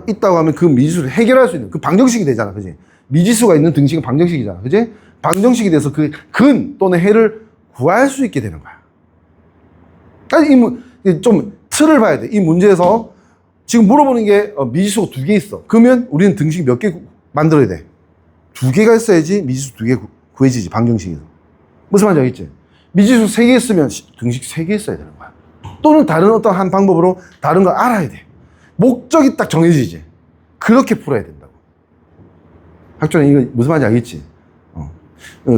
있다고 하면 그 미지수를 해결할 수 있는 그 방정식이 되잖아. 그지? 미지수가 있는 등식은 방정식이잖아. 그지? 방정식이 돼서 그 근 또는 해를 구할 수 있게 되는 거야. 아니, 좀 틀을 봐야 돼. 이 문제에서 지금 물어보는 게 미지수가 두 개 있어. 그러면 우리는 등식 몇 개 만들어야 돼? 두 개가 있어야지 미지수 두 개 구해지지. 방정식에서. 무슨 말인지 알겠지? 미지수 세 개 있으면 등식 세 개 있어야 되는 거야. 또는 다른 어떤 한 방법으로 다른 걸 알아야 돼. 목적이 딱 정해지지. 그렇게 풀어야 된다고. 학교는 이거 무슨 말인지 알겠지?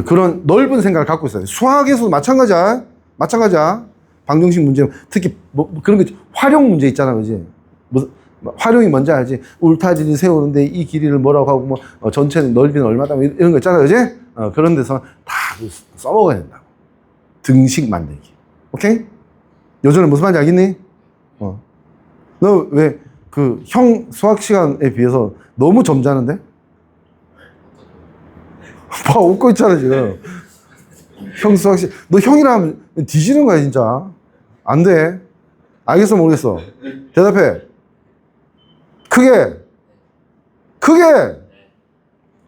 그런 넓은 생각을 갖고 있어야 돼. 수학에서도 마찬가지야. 방정식 문제, 특히 뭐 그런 거 활용 문제 있잖아, 그지? 무슨 활용이 뭔지 알지? 울타리를 세우는데 이 길이를 뭐라고 하고 뭐 전체는 넓이는 얼마다 뭐 이런 거 있잖아, 그지? 그런 데서 다 써먹어야 된다고. 등식 만들기. 오케이? 요즘은 무슨 말인지 알겠니? 너 왜 그 형 수학 시간에 비해서 너무 점잖은데? 봐, 웃고 있잖아, 지금. 형 수학 시간. 너 형이라면 뒤지는 거야, 진짜. 안 돼. 알겠어, 모르겠어. 대답해. 크게!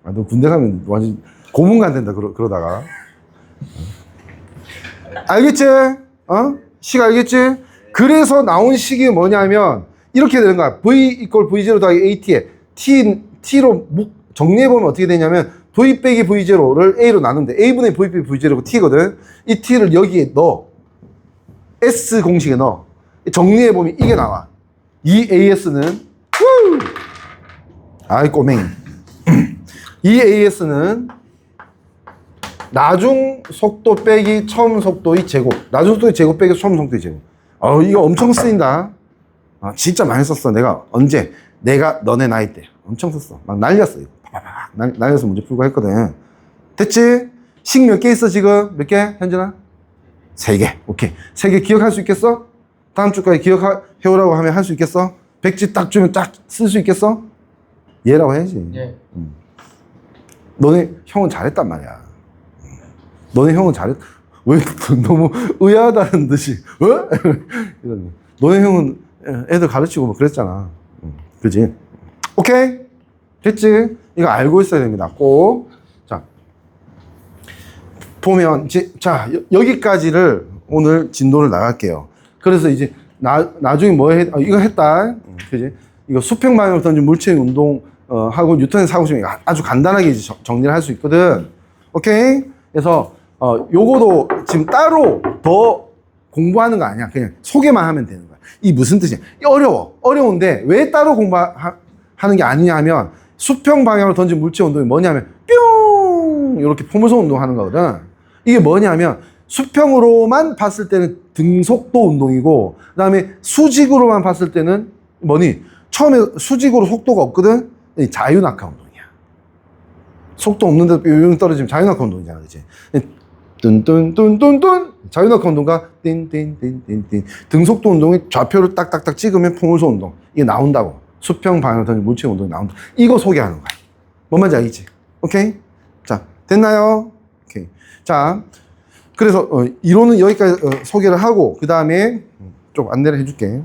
아, 너 군대 가면 완전 고문관 된다, 그러다가. 알겠지? 식 알겠지? 그래서 나온 식이 뭐냐면 이렇게 되는 거야. V 이퀄 V0 더하기 AT에 T로 정리해보면 어떻게 되냐면 V 빼기 V0를 A로 나누는데 A분의 V 빼기 V0가 T거든. 이 T를 여기에 넣어. S 공식에 넣어. 정리해보면 이게 나와. 이 AS는 아이 꼬맹이. 이 AS는 나중 속도 빼기 처음 속도의 제곱. 나중 속도의 제곱 빼기 처음 속도의 제곱. 이거 엄청 쓰인다. 진짜 많이 썼어. 내가 언제? 내가 너네 나이 때 엄청 썼어. 막 날렸어. 이거. 날려서 문제 풀고 했거든. 됐지? 식 몇 개 있어 지금? 몇 개? 현진아? 3개. 오케이. 3개 기억할 수 있겠어? 다음 주까지 기억해오라고 하면 할 수 있겠어? 백지 딱 주면 딱 쓸 수 있겠어? 얘라고 해야지. 예. 너네 형은 잘했단 말이야. 너네 형은 잘했. 왜 너무 의아하다는 듯이? 이러니. 너네 형은 애들 가르치고 뭐 그랬잖아. 그지? 오케이? 됐지? 이거 알고 있어야 됩니다. 꼭. 자, 보면 자 여기까지를 오늘 진도를 나갈게요. 그래서 이제 나중에 이거 했다. 그지? 이거 수평 방향으로 던진 물체 운동 하고 뉴턴의 사고심이 아주 간단하게 이제 정리를 할 수 있거든. 오케이? 그래서 요거도 지금 따로 더 공부하는 거 아니야. 그냥 소개만 하면 되는 거야. 이 무슨 뜻이야? 어려운데 왜 따로 공부하는 게 아니냐 하면 수평 방향으로 던진 물체 운동이 뭐냐면 뿅 이렇게 포물선 운동하는 거거든. 이게 뭐냐면 수평으로만 봤을 때는 등속도 운동이고 그다음에 수직으로만 봤을 때는 뭐니? 처음에 수직으로 속도가 없거든. 자유낙하 운동이야. 속도 없는데 뿅 떨어지면 자유낙하 운동이잖아, 그렇지? 뚠뚠뚠뚠뚠 자유낙하 운동과 띵띵띵띵띵 등속도 운동이 좌표를 딱딱딱 찍으면 포물선 운동 이게 나온다고. 수평 방향으로 던진 물체 운동이 나온다. 이거 소개하는 거야. 뭔 말인지 알겠지? 오케이? 자, 됐나요? 오케이. 자, 그래서 이론은 여기까지 소개를 하고 그 다음에 좀 안내를 해줄게.